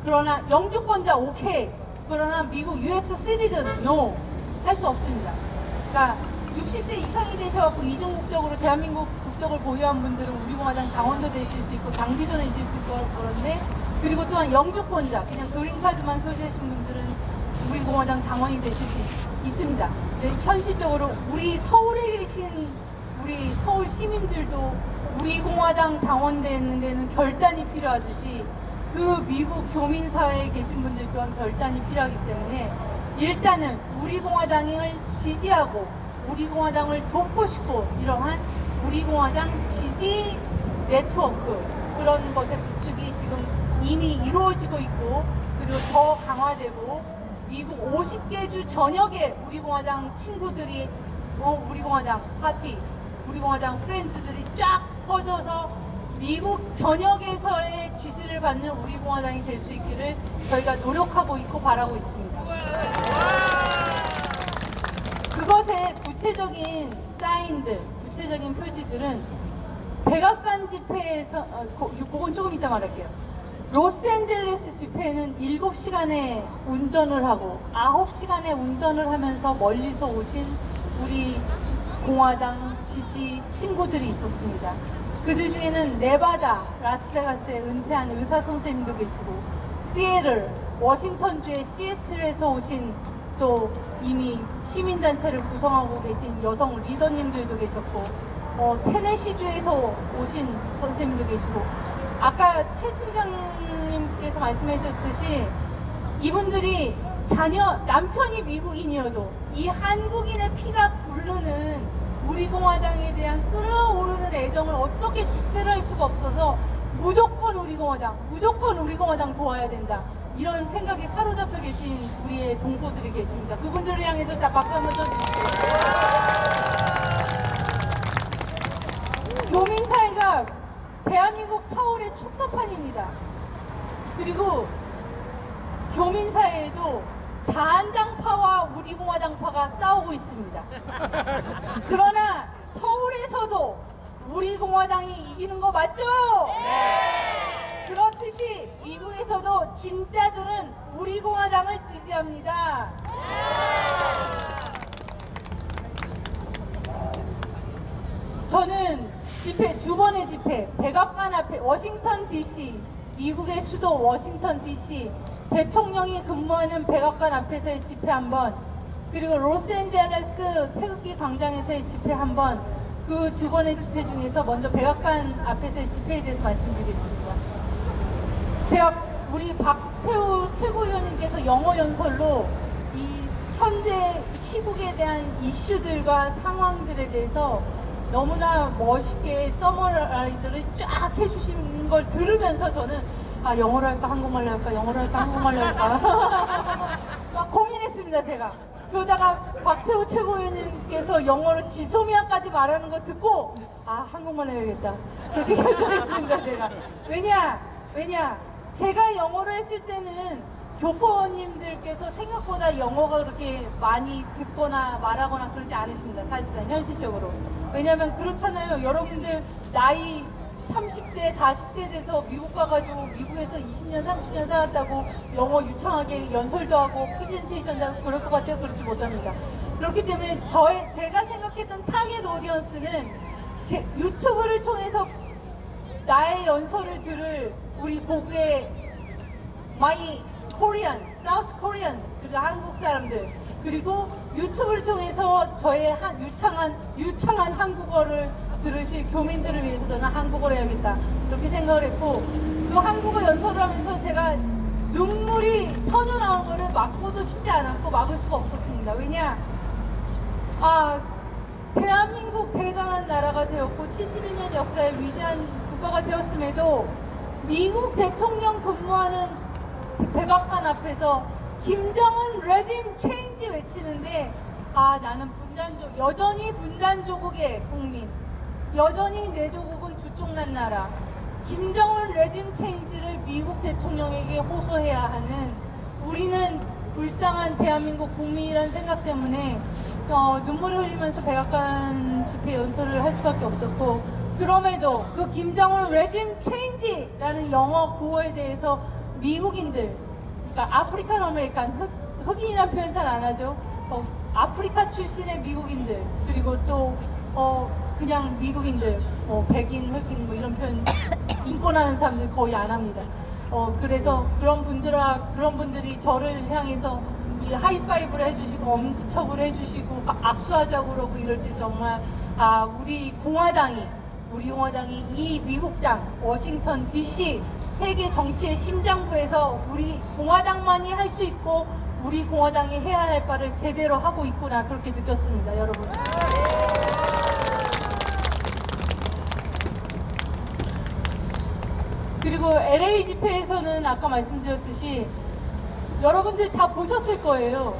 그러나 영주권자 오케이 그러나 미국 US 시티즌 NO 할 수 없습니다. 그러니까 60세 이상이 되셔갖고 이중 국적으로 대한민국 국적을 보유한 분들은 우리 공화당 당원도 되실 수 있고 당비도 내실 수 있고 그런데, 그리고 또한 영주권자 그냥 그린카드만 소지하신 분들은 우리 공화당 당원이 되실 수 있습니다. 네, 현실적으로 우리 서울에 계신 우리 서울 시민들도 우리 공화당 당원 되는 데는 결단이 필요하듯이 그 미국 교민사회에 계신 분들 또한 결단이 필요하기 때문에 일단은 우리 공화당을 지지하고 우리 공화당을 돕고 싶고 이러한 우리 공화당 지지 네트워크 그런 것의 구축이 지금 이미 이루어지고 있고, 그리고 더 강화되고 미국 50개 주 전역에 우리 공화당 친구들이 우리 공화당 파티, 우리 공화당 프렌즈들이 쫙 퍼져서 미국 전역에서의 지지를 받는 우리 공화당이 될 수 있기를 저희가 노력하고 있고 바라고 있습니다. 그것의 구체적인 사인들, 구체적인 표지들은 백악관 집회에서 그건 조금 이따 말할게요. 로스앤젤레스 집회는 7시간의 운전을 하고 9시간의 운전을 하면서 멀리서 오신 우리 공화당 지지 친구들이 있었습니다. 그들 중에는 네바다, 라스베가스에 은퇴한 의사 선생님도 계시고, 시애틀, 워싱턴주의 시애틀에서 오신 또 이미 시민단체를 구성하고 계신 여성 리더님들도 계셨고, 테네시주에서 오신 선생님도 계시고, 아까 최 팀장님께서 말씀하셨듯이 이분들이 남편이 미국인이어도 이 한국인의 피가 부르는 우리 공화당에 대한 끓어오르는 애정을 어떻게 주체를 할 수가 없어서 무조건 우리 공화당 도와야 된다. 이런 생각에 사로잡혀 계신 우리의 동포들이 계십니다. 그분들을 향해서 자 박수 한번 쳐주십시오. 교민사회가 대한민국 서울의 축소판입니다. 그리고 교민사회에도 자한당파와 우리 공화당파가 싸우고 있습니다. 그러나 서울에서도 우리 공화당이 이기는 거 맞죠? 네! 그렇듯이 미국에서도 진짜들은 우리 공화당을 지지합니다. 저는 두 번의 집회, 백악관 앞에 워싱턴 DC, 미국의 수도 워싱턴 DC, 대통령이 근무하는 백악관 앞에서의 집회 한 번, 그리고 로스앤젤레스 태극기 광장에서의 집회 한 번, 그 두 번의 집회 중에서 먼저 백악관 앞에서의 집회에 대해서 말씀드리겠습니다. 제가 우리 박태우 최고위원님께서 영어 연설로 이 현재 시국에 대한 이슈들과 상황들에 대해서 너무나 멋있게 서머라이즈를 쫙 해주신 걸 들으면서 저는 영어로 할까 한국말로 할까 영어로 할까 한국말로 할까 막 고민했습니다. 제가 그러다가 박태우 최고위원님께서 영어로 지소미아까지 말하는 거 듣고 한국말로 해야겠다 그렇게 결정했습니다. 제가 왜냐 제가 영어로 했을 때는 교포님들께서 생각보다 영어가 그렇게 많이 듣거나 말하거나 그러지 않으십니다. 사실상 현실적으로. 왜냐면 그렇잖아요. 여러분들 나이 30대, 40대 돼서 미국 가가지고 미국에서 20년, 30년 살았다고 영어 유창하게 연설도 하고 프레젠테이션도 하고 그럴 것 같아요. 그렇지 못합니다. 그렇기 때문에 제가 생각했던 타겟 오디언스는 유튜브를 통해서 나의 연설을 들을 우리 고국의 My Koreans, South Koreans, 그리고 한국 사람들, 그리고 유튜브를 통해서 저의 유창한 한국어를 들으실 교민들을 위해서 저는 한국어를 해야겠다 그렇게 생각을 했고, 또 한국어 연설을 하면서 제가 눈물이 터져나온 거를 막고도 싶지 않았고 막을 수가 없었습니다. 왜냐 대한민국 대단한 나라가 되었고 71년 역사의 위대한 국가가 되었음에도 미국 대통령 근무하는 백악관 앞에서 김정은 레짐 체인지 외치는데 나는 여전히 분단조국의 국민, 여전히 내 조국은 두쪽난 나라, 김정은 레짐 체인지를 미국 대통령에게 호소해야 하는 우리는 불쌍한 대한민국 국민이라는 생각 때문에 눈물을 흘리면서 백악관 집회 연설을 할 수밖에 없었고, 그럼에도 그 김정은 레짐 체인지라는 영어 구호에 대해서 미국인들, 그러니까 아프리칸 아메리칸, 흑인이라는 표현 잘 안 하죠. 아프리카 출신의 미국인들, 그리고 또 그냥 미국인들, 백인, 흑인 뭐 이런 표현 인권하는 사람들 거의 안 합니다. 그래서 그런 분들이 저를 향해서 이 하이파이브를 해주시고 엄지척을 해주시고 악수하자고 그러고 이럴 때 정말 우리 공화당이 이 미국 땅 워싱턴 DC 세계 정치의 심장부에서 우리 공화당만이 할 수 있고 우리 공화당이 해야 할 바를 제대로 하고 있구나, 그렇게 느꼈습니다, 여러분. 그리고 LA 집회에서는 아까 말씀드렸듯이 여러분들 다 보셨을 거예요.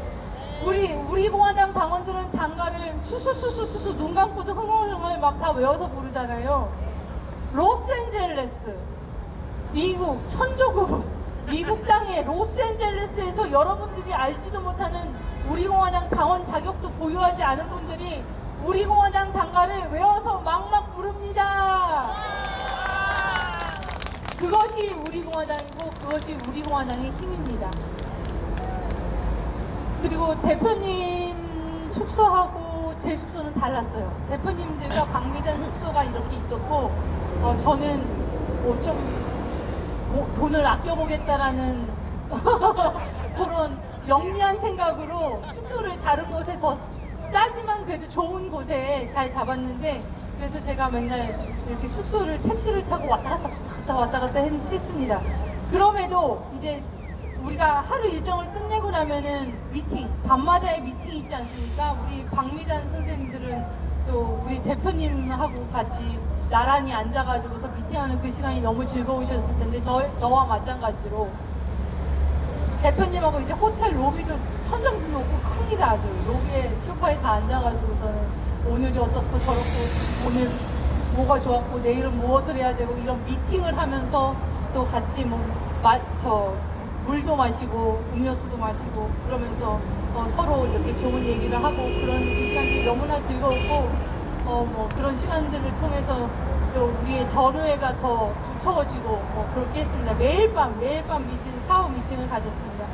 우리 공화당 당원들은 당가를 수수수수수수 눈 감고도 흥얼흥얼 막 다 외워서 부르잖아요. 로스앤젤레스, 미국 천조국, 미국 땅의 로스앤젤레스에서 여러분들이 알지도 못하는 우리 공화당 당원 자격도 보유하지 않은 분들이 우리 공화당 당가를 외워서 막막 부릅니다. 그것이 우리 공화당이고 그것이 우리 공화당의 힘입니다. 그리고 대표님 숙소하고 제 숙소는 달랐어요. 대표님들과 박미단 숙소가 이렇게 있었고 저는 좀 돈을 아껴보겠다라는 그런 영리한 생각으로 숙소를 다른 곳에 더 싸지만 그래도 좋은 곳에 잘 잡았는데, 그래서 제가 맨날 이렇게 숙소를 택시를 타고 왔다 갔다 했습니다. 그럼에도 이제 우리가 하루 일정을 끝내고 나면은 밤마다의 미팅이 있지 않습니까? 우리 박미단 선생님들은 또 우리 대표님하고 같이 나란히 앉아가지고서 미팅하는 그 시간이 너무 즐거우셨을 텐데, 저와 마찬가지로 대표님하고 이제 호텔 로비도 천정도 높고 큽니다. 아주 로비에 소파에 다 앉아가지고서는 오늘이 어떻고 저렇고 오늘 뭐가 좋았고 내일은 무엇을 해야 되고 이런 미팅을 하면서 또 같이 물도 마시고 음료수도 마시고 그러면서 서로 이렇게 좋은 얘기를 하고 그런 시간이 너무나 즐거웠고 그런 시간들을 통해서 또 우리의 전우회가 더 두터워지고 그렇게 했습니다. 매일 밤 사후 미팅을 가졌습니다.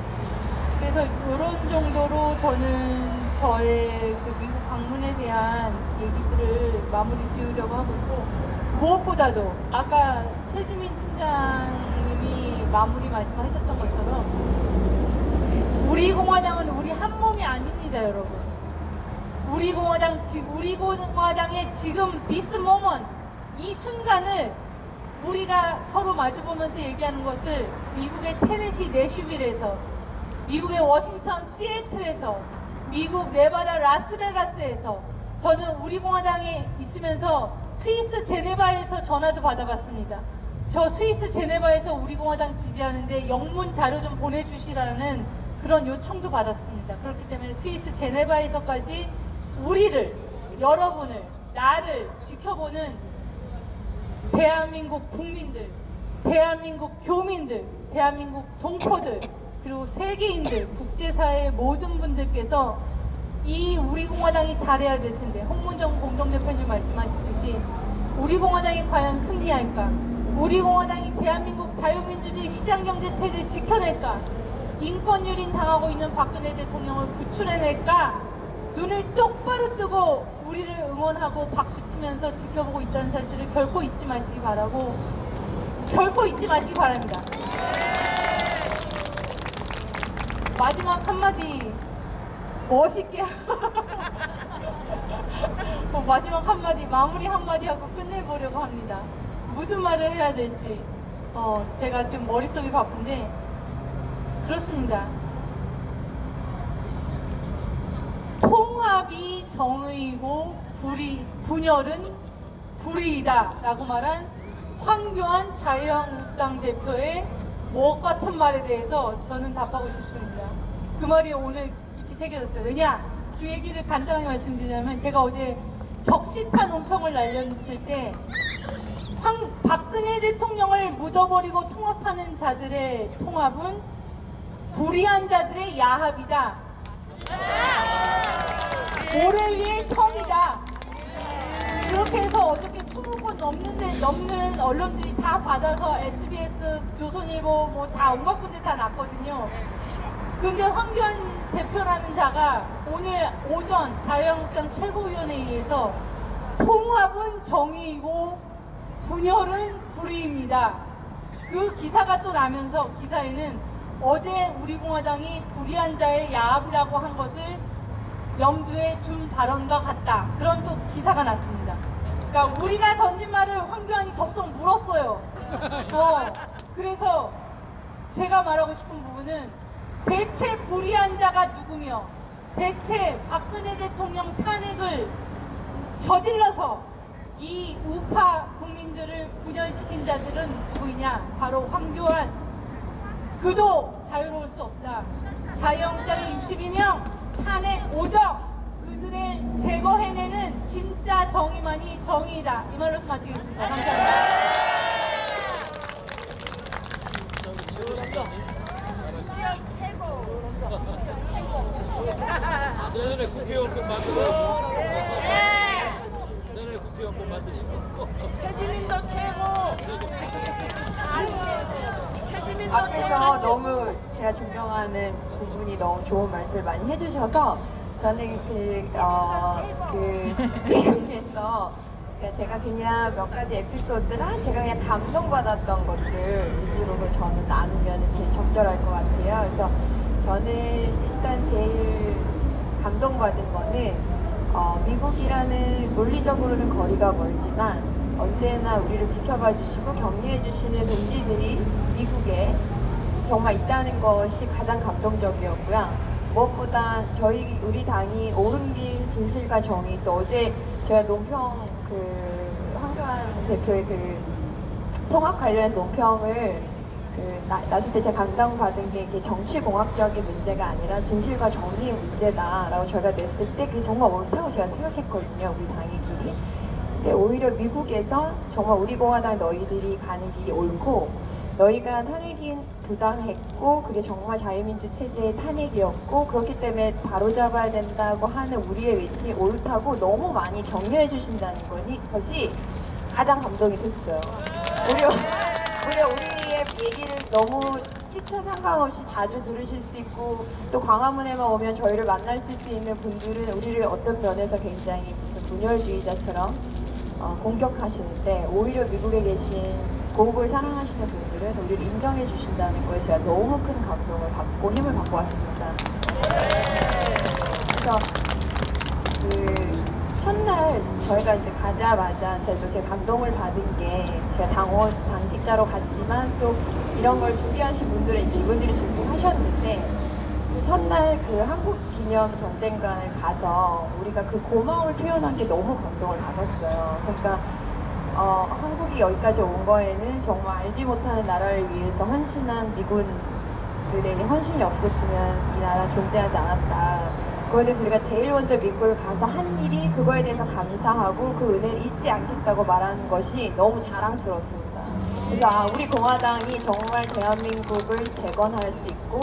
그래서 이런 정도로 저는 저의 그 미국 방문에 대한 얘기들을 마무리 지으려고 하고 있고, 무엇보다도 아까 최지민 팀장님이 마무리 말씀하셨던 것처럼 우리 공화당은 우리 한 몸이 아닙니다, 여러분. 우리 공화당의 지금 this moment, 이 순간을 우리가 서로 마주보면서 얘기하는 것을 미국의 테네시 내슈빌에서, 미국의 워싱턴 시애틀에서, 미국 네바다 라스베가스에서, 저는 우리 공화당에 있으면서 스위스 제네바에서 전화도 받아봤습니다. 저 스위스 제네바에서 우리 공화당 지지하는데 영문 자료 좀 보내주시라는 그런 요청도 받았습니다. 그렇기 때문에 스위스 제네바에서까지 우리를, 여러분을, 나를 지켜보는 대한민국 국민들, 대한민국 교민들, 대한민국 동포들, 그리고 세계인들, 국제사회의 모든 분들께서 이 우리 공화당이 잘해야 될 텐데, 홍문정 공동대표님 말씀하셨듯이 우리 공화당이 과연 승리할까? 우리 공화당이 대한민국 자유민주주의 시장경제 체제를 지켜낼까? 인권유린 당하고 있는 박근혜 대통령을 구출해낼까? 눈을 똑바로 뜨고 우리를 응원하고 박수치면서 지켜보고 있다는 사실을 결코 잊지 마시기 바라고, 결코 잊지 마시기 바랍니다. 마지막 한마디 멋있게 마지막 한마디, 마무리 한마디 하고 끝내보려고 합니다. 무슨 말을 해야 될지 제가 지금 머릿속이 바쁜데, 그렇습니다. 통합이 정의이고 분열은 불의이다 라고 말한 황교안 자유한국당 대표의 뭐 같은 말에 대해서 저는 답하고 싶습니다. 그 말이 오늘 깊이 새겨졌어요. 왜냐? 그 얘기를 간단하게 말씀드리자면, 제가 어제 적시탄 논평을 날렸을 때 박근혜 대통령을 묻어버리고 통합하는 자들의 통합은 불의한 자들의 야합이다. 모래 위에 성이다. 그렇게 해서 어저께 20곳 넘는 언론들이 다 받아서 SBS, 조선일보 뭐 다 온갖 군데 다 났거든요. 그런데 황교안 대표라는 자가 오늘 오전 자유한국당 최고위원회의에서 통합은 정의이고 분열은 불의입니다. 그 기사가 또 나면서 기사에는 어제 우리공화당이 불의한 자의 야합이라고 한 것을 염두에 둔 발언과 같다. 그런 또 기사가 났습니다. 그러니까 우리가 던진 말을 황교안이 덥석 물었어요. 그래서 제가 말하고 싶은 부분은 대체 불의한 자가 누구며 대체 박근혜 대통령 탄핵을 저질러서 이 우파 국민들을 분열시킨 자들은 누구이냐? 바로 황교안. 그도 자유로울 수 없다. 자유한국당의 62명 탄핵 5점. 그들을 제거해내는 진짜 정의만이 정의이다. 이 말로서 마치겠습니다. 감사합니다. 내년에 국회의원 꼭 만들어. 내년에 국회의원 꼭 만드시고. 최지민도 최고. 최지민도 앞에서 최고. 너무 제가 존경하는 부분이 너무 좋은 말씀을 많이 해주셔서 저는 미국에서 제가 그냥 몇 가지 에피소드랑 제가 그냥 감동받았던 것들 위주로 저는 나누면 제일 적절할 것 같아요. 그래서 저는 일단 제일 감동받은 거는 미국이라는 논리적으로는 거리가 멀지만 언제나 우리를 지켜봐 주시고 격려해 주시는 동지들이 미국에 정말 있다는 것이 가장 감동적이었고요. 무엇보다 우리 당이 옳은 길 진실과 정의, 또 어제 제가 논평 황교안 대표의 통합 관련 논평을 놨을 때 제가 감동받은 게 이게 정치공학적인 문제가 아니라 진실과 정의의 문제다라고 저희가 냈을 때 그게 정말 옳다고 제가 생각했거든요. 우리 당의 길이. 근데 오히려 미국에서 정말 우리 공화당 너희들이 가는 길이 옳고 너희가 탄핵이 부당했고 그게 정말 자유민주 체제의 탄핵이었고 그렇기 때문에 바로잡아야 된다고 하는 우리의 외침이 옳다고 너무 많이 격려해 주신다는 것이 가장 감동이 됐어요. 오히려 우리의 얘기를 너무 시차 상관없이 자주 들으실 수 있고 또 광화문에만 오면 저희를 만날 수 있는 분들은 우리를 어떤 면에서 굉장히 무슨 분열주의자처럼 공격하시는데 오히려 미국에 계신 고국을 사랑하시는 분들은 우리를 인정해 주신다는 거에 제가 너무 큰 감동을 받고 힘을 받고 왔습니다. 그래서 첫날 저희가 이제 가자마자 제가 감동을 받은 게 제가 당직자로 갔지만 또 이런 걸 준비하신 분들은 이제 이분들이 준비하셨는데 첫날 한국 기념 전쟁관을 가서 우리가 고마움을 표현한 게 너무 감동을 받았어요. 그러니까 한국이 여기까지 온 거에는 정말 알지 못하는 나라를 위해서 헌신한 미군들의 헌신이 없었으면 이 나라 존재하지 않았다. 그거에 대해서 우리가 제일 먼저 미국을 가서 한 일이 그거에 대해서 감사하고 그 은혜를 잊지 않겠다고 말하는 것이 너무 자랑스럽습니다. 그래서 우리 공화당이 정말 대한민국을 재건할 수 있고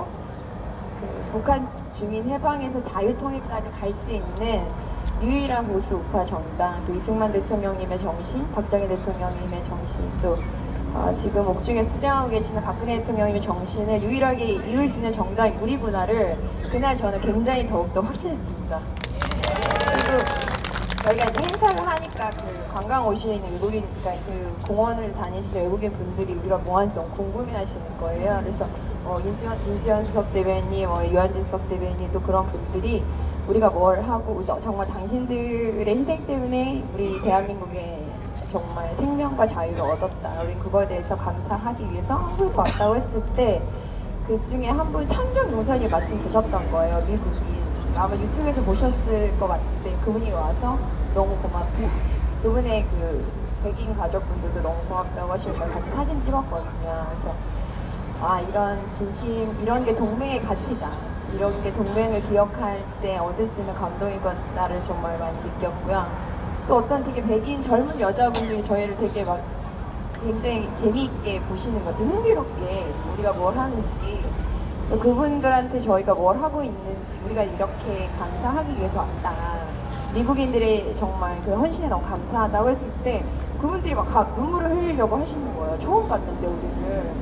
북한 주민 해방에서 자유통일까지 갈 수 있는 유일한 보수 우파 정당, 또 이승만 대통령님의 정신, 박정희 대통령님의 정신, 또 지금 옥중에 투쟁하고 계시는 박근혜 대통령님의 정신을 유일하게 이룰 수 있는 정당이 우리구나를 그날 저는 굉장히 더욱더 확신했습니다. 그리고 저희가 이제 행사를 하니까 관광 오시는 외국인, 그러니까 공원을 다니시는 외국인 분들이 우리가 뭐 하는지 너무 궁금해하시는 거예요. 그래서 인수현 수석 대변인, 유한진 수석 대변인 또 그런 분들이 우리가 뭘 하고 정말 당신들의 희생 때문에 우리 대한민국에 정말 생명과 자유를 얻었다. 우리 그거에 대해서 감사하기 위해서 한국에 왔다고 했을 때 그 중에 한 분 천정 용선이 마침 계셨던 거예요. 미국인. 아마 유튜브에서 보셨을 것 같은데 그분이 와서 너무 고맙고 그분의 백인 가족분들도 너무 고맙다고 하시고 같이 사진 찍었거든요. 그래서 이런 진심, 이런 게 동맹의 가치다. 이런 게 동맹을 기억할 때 얻을 수 있는 감동이겠다를 정말 많이 느꼈고요. 또 어떤 되게 백인 젊은 여자분들이 저희를 되게 굉장히 재미있게 보시는 것 같아요. 흥미롭게 우리가 뭘 하는지. 그분들한테 저희가 뭘 하고 있는지, 우리가 이렇게 감사하기 위해서 왔다. 미국인들의 정말 헌신에 너무 감사하다고 했을 때 그분들이 막 눈물을 흘리려고 하시는 거예요. 처음 봤는데 우리를.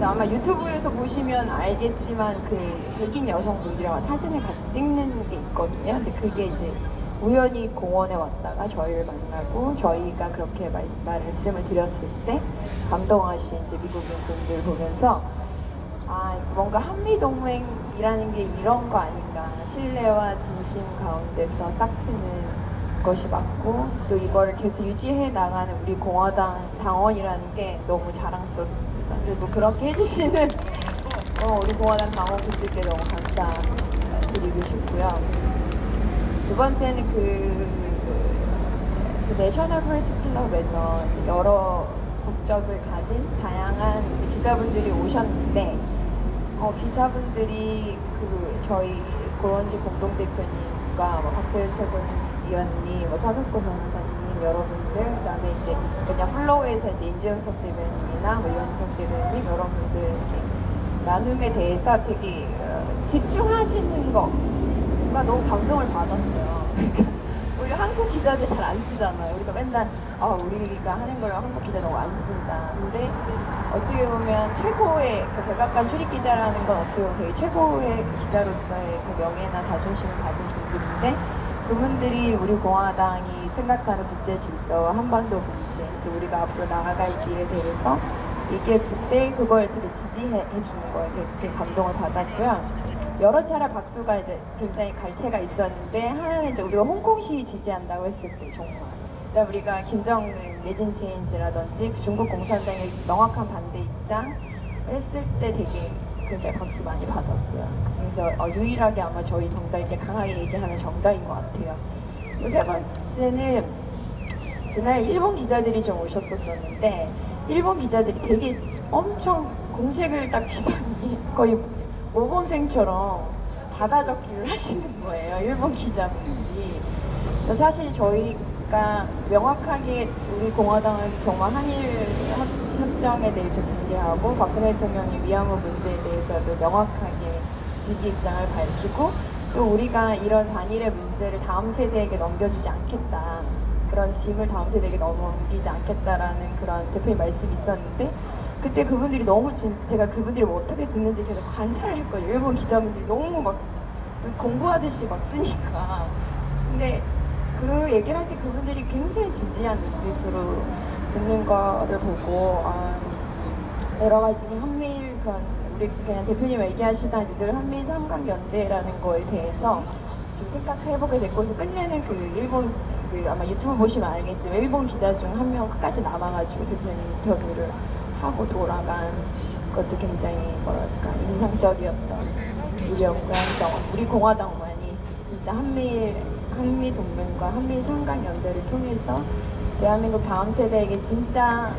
아마 유튜브에서 보시면 알겠지만 그 백인 여성분들이랑 사진을 같이 찍는 게 있거든요. 근데 그게 이제 우연히 공원에 왔다가 저희를 만나고 저희가 그렇게 말씀을 드렸을 때 감동하신 이제 미국인 분들 보면서 아 뭔가 한미동맹이라는 게 이런 거 아닌가, 신뢰와 진심 가운데서 싹 트는 것이 맞고 또 이거를 계속 유지해 나가는 우리 공화당 당원이라는 게 너무 자랑스럽습니다. 그리고 그렇게 해주시는 우리 공화당 당원분들께 너무 감사드리고 싶고요. 두 번째는 그 내셔널 프레스 클럽에서 여러 국적을 가진 다양한 기자분들이 오셨는데 기자분들이 저희 고원지 공동대표님과 박태일 최고위원님, 사석고 변호사님 여러분들, 그다음에 이제 그냥 플로우에서 이제 인지연석 대변인이나 이현석 대변인 여러분들 이렇게 나눔에 대해서 되게 집중하시는 거가 너무 감동을 받았어요. 우리 한국 기자들 잘 안 쓰잖아요. 우리가 맨날 우리가 하는 걸 한국 기자 너무 안 쓴다. 근데 어떻게 보면 최고의 백악관 출입 기자라는 건 어떻게 보면 되게 최고의 기자로서의 그 명예나 자존심을 가진 분들인데 그분들이 우리 공화당이 생각하는 국제 질서와 한반도 문제, 또 우리가 앞으로 나아갈 길에 대해서 얘기했을 때 그걸 되게 지지해 주는 거에 대해서 되게 감동을 받았고요. 여러 차례 박수가 이제 굉장히 갈채가 있었는데 하나는 이제 우리가 홍콩시 지지한다고 했을 때 정말 그다음 우리가 김정은 내진 체인지라든지 중국 공산당의 명확한 반대 입장 했을 때 되게 굉장히 박수 많이 받았고요. 그래서 유일하게 아마 저희 정당 이렇게 강하게 얘기하는 정당인 것 같아요. 세 번째는 그날 일본 기자들이 좀 오셨었는데 일본 기자들이 되게 엄청 공책을 딱 비더니 거의 모범생처럼 받아 적기를 하시는 거예요. 일본 기자분들이. 사실 저희가 명확하게 우리 공화당은 정말 한일 협정에 대해서 지지하고 박근혜 대통령이 위안부 문제에 대해서도 명확하게 지지 입장을 밝히고 또 우리가 이런 단일의 문제를 다음 세대에게 넘겨주지 않겠다. 그런 짐을 다음 세대에게 넘기지 않겠다라는 그런 대표님 말씀이 있었는데 그때 그분들이 너무 제가 그분들이 뭐 어떻게 듣는지 계속 관찰을 했거든요. 일본 기자분들이 너무 막 공부하듯이 막 쓰니까. 근데 그 얘기를 할 때 그분들이 굉장히 진지한 눈빛으로 듣는 거를 보고 여러 가지 한미일 우리 그냥 대표님 얘기하시던 늘 한미일 삼각연대라는 거에 대해서 좀 생각해보게 됐고 끝내는 일본 아마 유튜브 보시면 알겠지만 일본 기자 중 한 명 끝까지 남아가지고 대표님 인터뷰를 하고 돌아간 것도 굉장히 인상적이었던 우리 영광정 우리 공화당만이 진짜 한미 동맹과 한미 삼각연대를 통해서 대한민국 다음 세대에게 진짜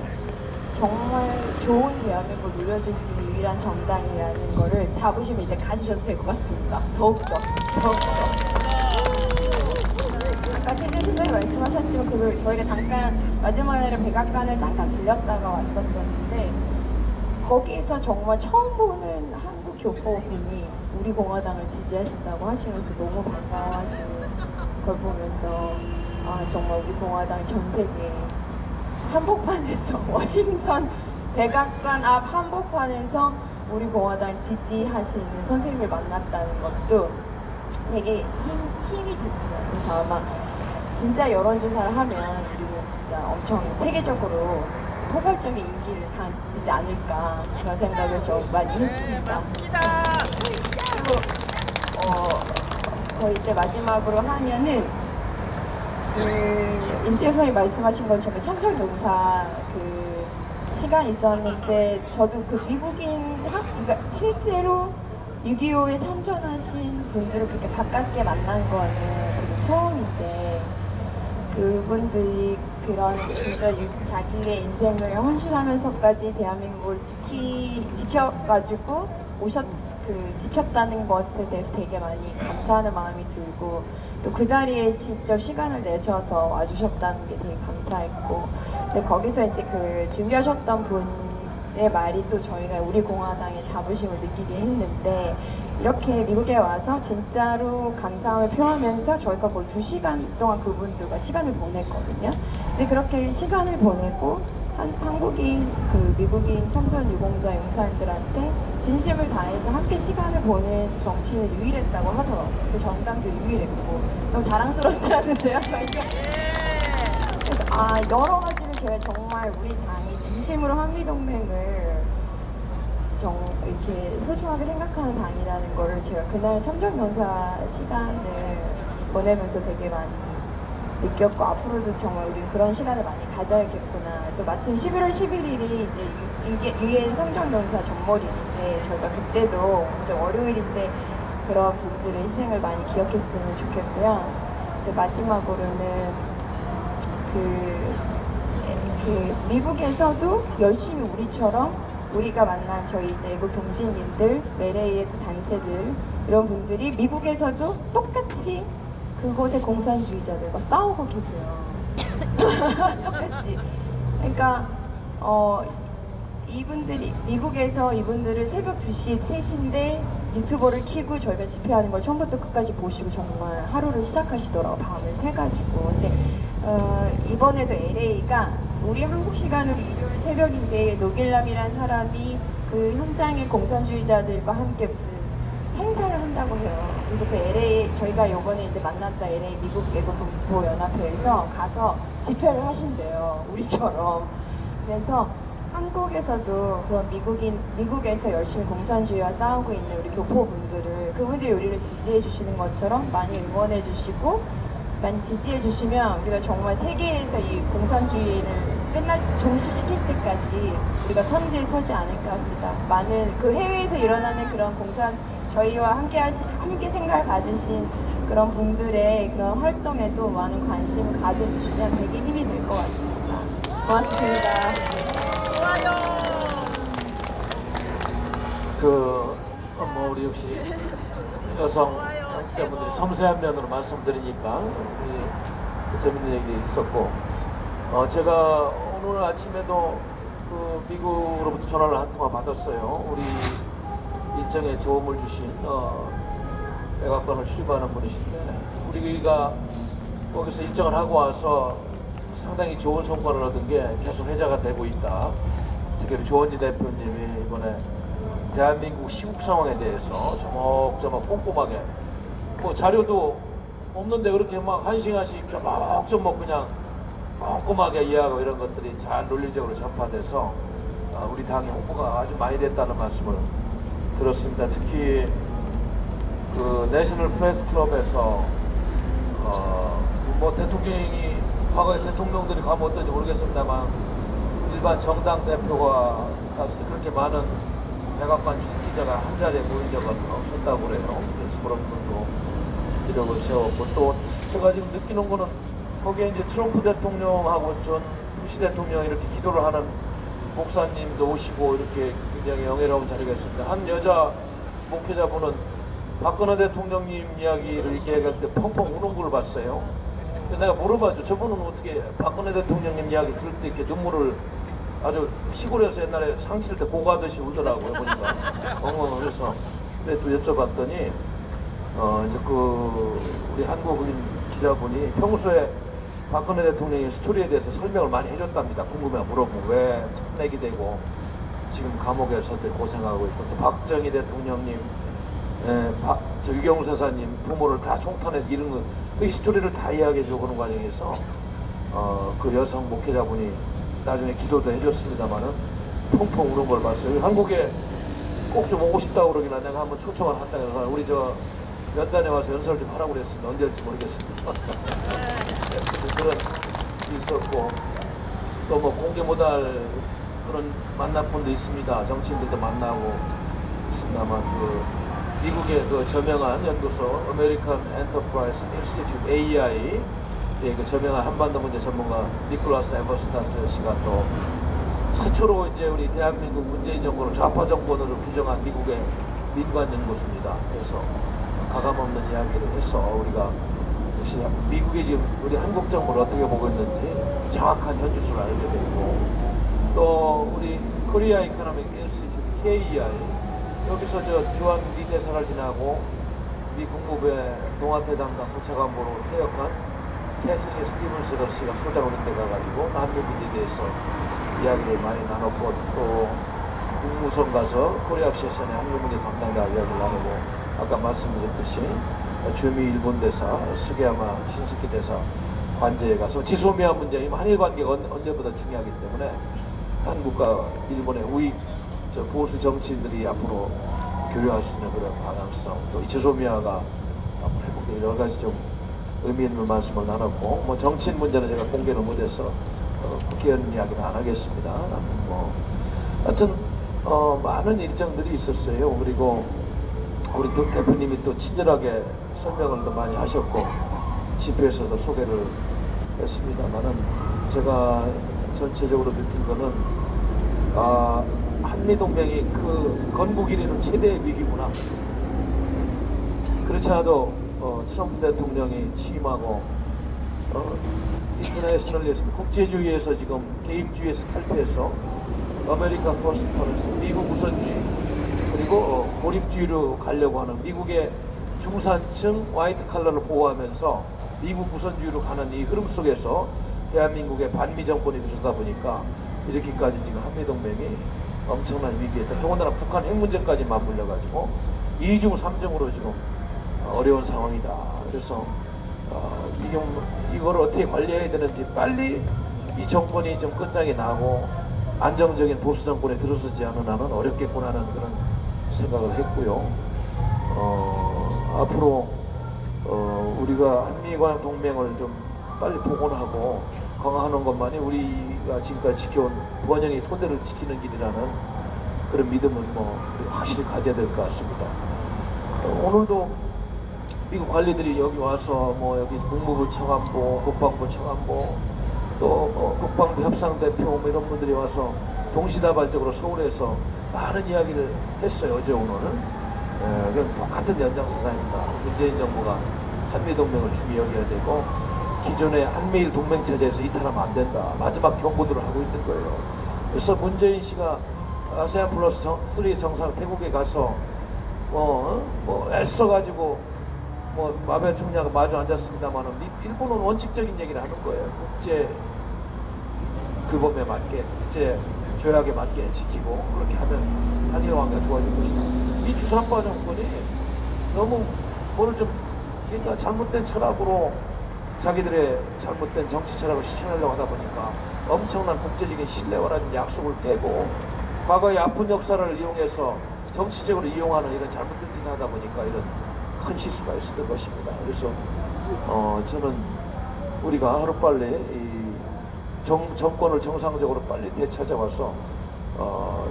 정말 좋은 대한민국을 물려줄 수 있는 유일한 정당이라는 거를 자부심 이제 가지셔도 될 것 같습니다. 더욱더. 아까 최진수님이 말씀하셨지만 저희가 잠깐 마지막에 백악관을 잠깐 들렸다가 왔었는데 거기에서 정말 처음 보는 한국 교포분이 우리 공화당을 지지하신다고 하시면서 너무 반가워하시는 걸 보면서 정말 우리 공화당이 전 세계 한복판에서 워싱턴 백악관 앞 한복판에서 우리 공화당 지지하시는 선생님을 만났다는 것도 되게 힘이 됐어요. 그래서 아마 진짜 여론조사를 하면 우리는 진짜 엄청 세계적으로 포괄적인 인기를 가지지 않을까 그런 생각을 좀 많이 했습니다. 그리고 거의 이제 마지막으로 하면은 인지혜 선생님이 말씀하신 것처럼 청정용사 시간 있었는데 저도 미국인 그러니까 실제로 6.25에 참전하신 분들을 그렇게 가깝게 만난 거는 처음인데 그분들이 그런 진짜 자기의 인생을 헌신하면서까지 대한민국을 지켜가지고 지켰다는 것에 대해서 되게 많이 감사하는 마음이 들고 또 그 자리에 직접 시간을 내셔서 와주셨다는 게 되게 감사했고 근데 거기서 이제 준비하셨던 분의 말이 또 저희가 우리 공화당의 자부심을 느끼게 했는데 이렇게 미국에 와서 진짜로 감사함을 표하면서 저희가 거의 2시간 동안 그분들과 시간을 보냈거든요. 근데 그렇게 시간을 보내고 한국인 그 미국인 참전 유공자 용사님들한테 진심을 다해서 함께 시간을 보낸 정치인은 유일했다고 하더라고요. 그 정당도 유일했고 너무 자랑스럽지 않으세요? 저희가 그래서 여러 가지를 제가 정말 우리 당이 진심으로 한미동맹을 이렇게 소중하게 생각하는 당이라는 걸 제가 그날 참전연사 시간을 보내면서 되게 많이 느꼈고, 앞으로도 정말 우리 그런 시간을 많이 가져야겠구나. 또 마침 11월 11일이 이제 유엔 성전연사 전몰인데 저희가 그때도 이제 월요일인데 그런 분들의 희생을 많이 기억했으면 좋겠고요. 이제 마지막으로는 그 미국에서도 열심히 우리처럼 우리가 만난 저희 이제 애국 동지님들, LA의 단체들 이런 분들이 미국에서도 똑같이 그곳의 공산주의자들과 싸우고 계세요. 똑같이. 그러니까 이분들이 미국에서 이분들을 새벽 2시, 3시인데 유튜버를 켜고 저희가 집회하는 걸 처음부터 끝까지 보시고 정말 하루를 시작하시더라고요. 밤을 새가지고. 근데 이번에도 LA가 우리 한국 시간으로 일요일 새벽인데 노길남이라는 사람이 그 현장의 공산주의자들과 함께 무슨 행사를 한다고 해요. 그래서 그 LA 저희가 요번에 이제 만났다 LA 미국 애국 동포 연합회에서 가서 집회를 하신대요. 우리처럼. 그래서 한국에서도 그런 미국에서 열심히 공산주의와 싸우고 있는 우리 교포분들을 그분들이 우리를 지지해 주시는 것처럼 많이 응원해 주시고 많이 지지해 주시면 우리가 정말 세계에서 이 공산주의를 종식시킬 때까지 우리가 선두에 서지 않을까 합니다. 많은 그 해외에서 일어나는 그런 저희와 함께 생각을 가지신 그런 분들의 그런 활동에도 많은 관심을 가져주시면 되게 힘이 될 것 같습니다. 고맙습니다. 우리 역시 여성 정치자분들이 섬세한 면으로 말씀드리니까 재밌는 얘기 있었고, 제가 오늘 아침에도 그 미국으로부터 전화를 한 통화 받았어요. 우리 일정에 도움을 주신 백악관을 출입하는 분이신데, 우리가 거기서 일정을 하고 와서 상당히 좋은 성과를 얻은 게 계속 회자가 되고 있다. 특히 조원희 대표님이 이번에 대한민국 시국 상황에 대해서 조목조목 꼼꼼하게, 뭐 자료도 없는데 그렇게 막 한 시간씩 조목조목 그냥 꼼꼼하게 이해하고 이런 것들이 잘 논리적으로 전파돼서 우리 당의 홍보가 아주 많이 됐다는 말씀을 들었습니다. 특히 그 내셔널 프레스 클럽에서 뭐 대통령이 과거에 대통령들이 가면 어떤지 모르겠습니다만 일반 정당 대표가 갔을 때 그렇게 많은 백악관 취재기자가 한 자리에 모인 적은 없었다고 그래요. 그래서 그런 분도 기록을 세웠고, 또 제가 지금 느끼는 거는 거기에 이제 트럼프 대통령하고 전 부시 대통령이 이렇게 기도를 하는 목사님도 오시고 이렇게 굉장히 영예로운 자리가 있습니다. 한 여자 목회자분은 박근혜 대통령님 이야기를 이렇게 얘기할 때 펑펑 우는 걸 봤어요. 근데 내가 물어봤죠. 저분은 어떻게 박근혜 대통령님 이야기 들을 때 이렇게 눈물을 아주 시골에서 옛날에 상칠 때 고가듯이 울더라고요. 보니까 엉엉해서. 근데 또 여쭤봤더니 이제 우리 한국인 기자분이 평소에 박근혜 대통령의 스토리에 대해서 설명을 많이 해줬답니다. 궁금해 물어보고 왜 탄핵이 되고 지금 감옥에서 고생하고 있고, 또 박정희 대통령님, 유경수 사사님 부모를 다 총탄해서 이런 거, 그 스토리를 다 이야기해주고 그런 과정에서 그 여성 목회자분이 나중에 기도도 해줬습니다만은 펑펑 우는 걸 봤어요. 한국에 꼭 좀 오고 싶다고 그러긴 내가 한번 초청을 한다 그래서 우리 연단에 와서 연설 좀 하라고 그랬습니다. 언제 할지 모르겠습니다. 그런 있었고, 또 뭐 공개 못할 그런 만나분도 있습니다. 정치인들도 만나고 있습니다만 미국의 그 저명한 연구소 아메리칸 엔터프라이즈 인스티튜트 AEI 그 저명한 한반도 문제 전문가 니콜라스 에버스타트 씨가 또 최초로 이제 우리 대한민국 문재인 정권을 좌파 정권으로 규정한 미국의 민관 연구소입니다. 그래서 가감없는 이야기를 해서 우리가 역시 미국이 지금 우리 한국 정부를 어떻게 보고 있는지 정확한 현지수를 알게 되고, 또 우리 코리아 이코노믹 인스티튜트 KEI 여기서 주한 미 대사를 지나고 미 국무부의 동아태 담당 부차관보로 퇴역한 캐슬린 스티븐스 씨가 소장으로 돼가지고 남미 문제에 대해서 이야기를 많이 나눴고 또 국무성 가서 코리아 세션의 한미 문제 담당자 이야기를 나누고 아까 말씀드렸듯이 주미 일본 대사 스게야마 신스키 대사 관제에 가서 지소미아 문제, 한일 관계가 언제보다 중요하기 때문에 한국과 일본의 우익 보수 정치인들이 앞으로 교류할 수 있는 그런 방향성, 또 지소미아가 앞으로 회복될 여러 가지 좀 의미 있는 말씀을 나눴고, 뭐 정치인 문제는 제가 공개를 못해서 국회의원 이야기는 안 하겠습니다. 뭐 하여튼 많은 일정들이 있었어요. 그리고 우리 대표님이 또 친절하게 설명을 더 많이 하셨고 집회에서도 소개를 했습니다만은 제가 전체적으로 느낀 거는 한미동맹이 그 건국 이래는 최대의 위기구나. 그렇지 않아도 트럼프 대통령이 취임하고 인터내셔널리즘 국제주의에서 지금 개입주의에서 탈피해서 아메리카 퍼스트 폴리시 미국 우선주의 그리고 고립주의로 가려고 하는 미국의 중산층 화이트 칼라를 보호하면서 미국 우선주의로 가는 이 흐름 속에서 대한민국의 반미 정권이 들어서다 보니까 이렇게까지 지금 한미동맹이 엄청난 위기에 더군다나 북한 핵 문제까지 맞물려가지고 2중 3중으로 지금 어려운 상황이다. 그래서 이걸 어떻게 관리해야 되는지 빨리 이 정권이 좀 끝장이 나고 안정적인 보수 정권에 들어서지 않은 한은 어렵겠구나는 그런 생각을 했고요. 앞으로 우리가 한미관 동맹을 좀 빨리 복원하고 강화하는 것만이 우리가 지금까지 지켜온 번영의 토대를 지키는 길이라는 그런 믿음을 확실히 가져야 될 것 같습니다. 오늘도 미국 관리들이 여기 와서 여기 국무부 차관보, 국방부 차관보, 또 국방부 협상대표 이런 분들이 와서 동시다발적으로 서울에서 많은 이야기를 했어요. 어제 오늘은. 그냥 똑같은 연장선상입니다. 문재인 정부가 한미동맹을 중히 여겨야 되고 기존의 한미일 동맹체제에서 이탈하면 안 된다. 마지막 경고들을 하고 있는 거예요. 그래서 문재인 씨가 아세안 플러스 3 정상 태국에 가서 애써가지고 마베 총리하고 마주 앉았습니다만 일본은 원칙적인 얘기를 하는 거예요. 국제 규범에 맞게, 국제 조약에 맞게 지키고 그렇게 하면 한일 관계가 좋아질 것이다. 이 주사파 정권이 너무 뭐를 좀 그러니까 잘못된 철학으로 자기들의 잘못된 정치 철학을 실천하려고 하다 보니까 엄청난 국제적인 신뢰와라는 약속을 깨고 과거의 아픈 역사를 이용해서 정치적으로 이용하는 이런 잘못된 짓을 하다 보니까 이런 큰 실수가 있었던 것입니다. 그래서 저는 우리가 하루빨리 이 정권을 정상적으로 빨리 되찾아와서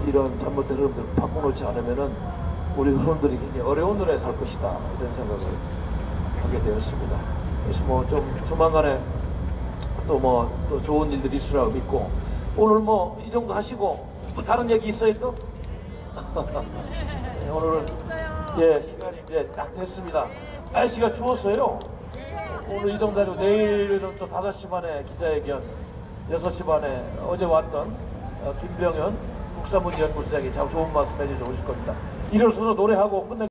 이런 잘못된 흐름들을 바꿔놓지 않으면은 우리 흐름들이 굉장히 어려운 노래에 살 것이다 이런 생각을 하게 되었습니다. 그래서 좀 조만간에 또 좋은 일들이 있으라고 믿고 오늘 이 정도 하시고 다른 얘기 있어요 또? 네, 오늘은 시간이 이제 딱 됐습니다. 날씨가 추웠어요. 오늘 이 정도 하고 내일은 또 5시 반에 기자회견 6시 반에 어제 왔던 김병현 국사문제연구소장이 참 좋은 말씀 해주셔서 오실 겁니다. 일어서서 노래하고 끝내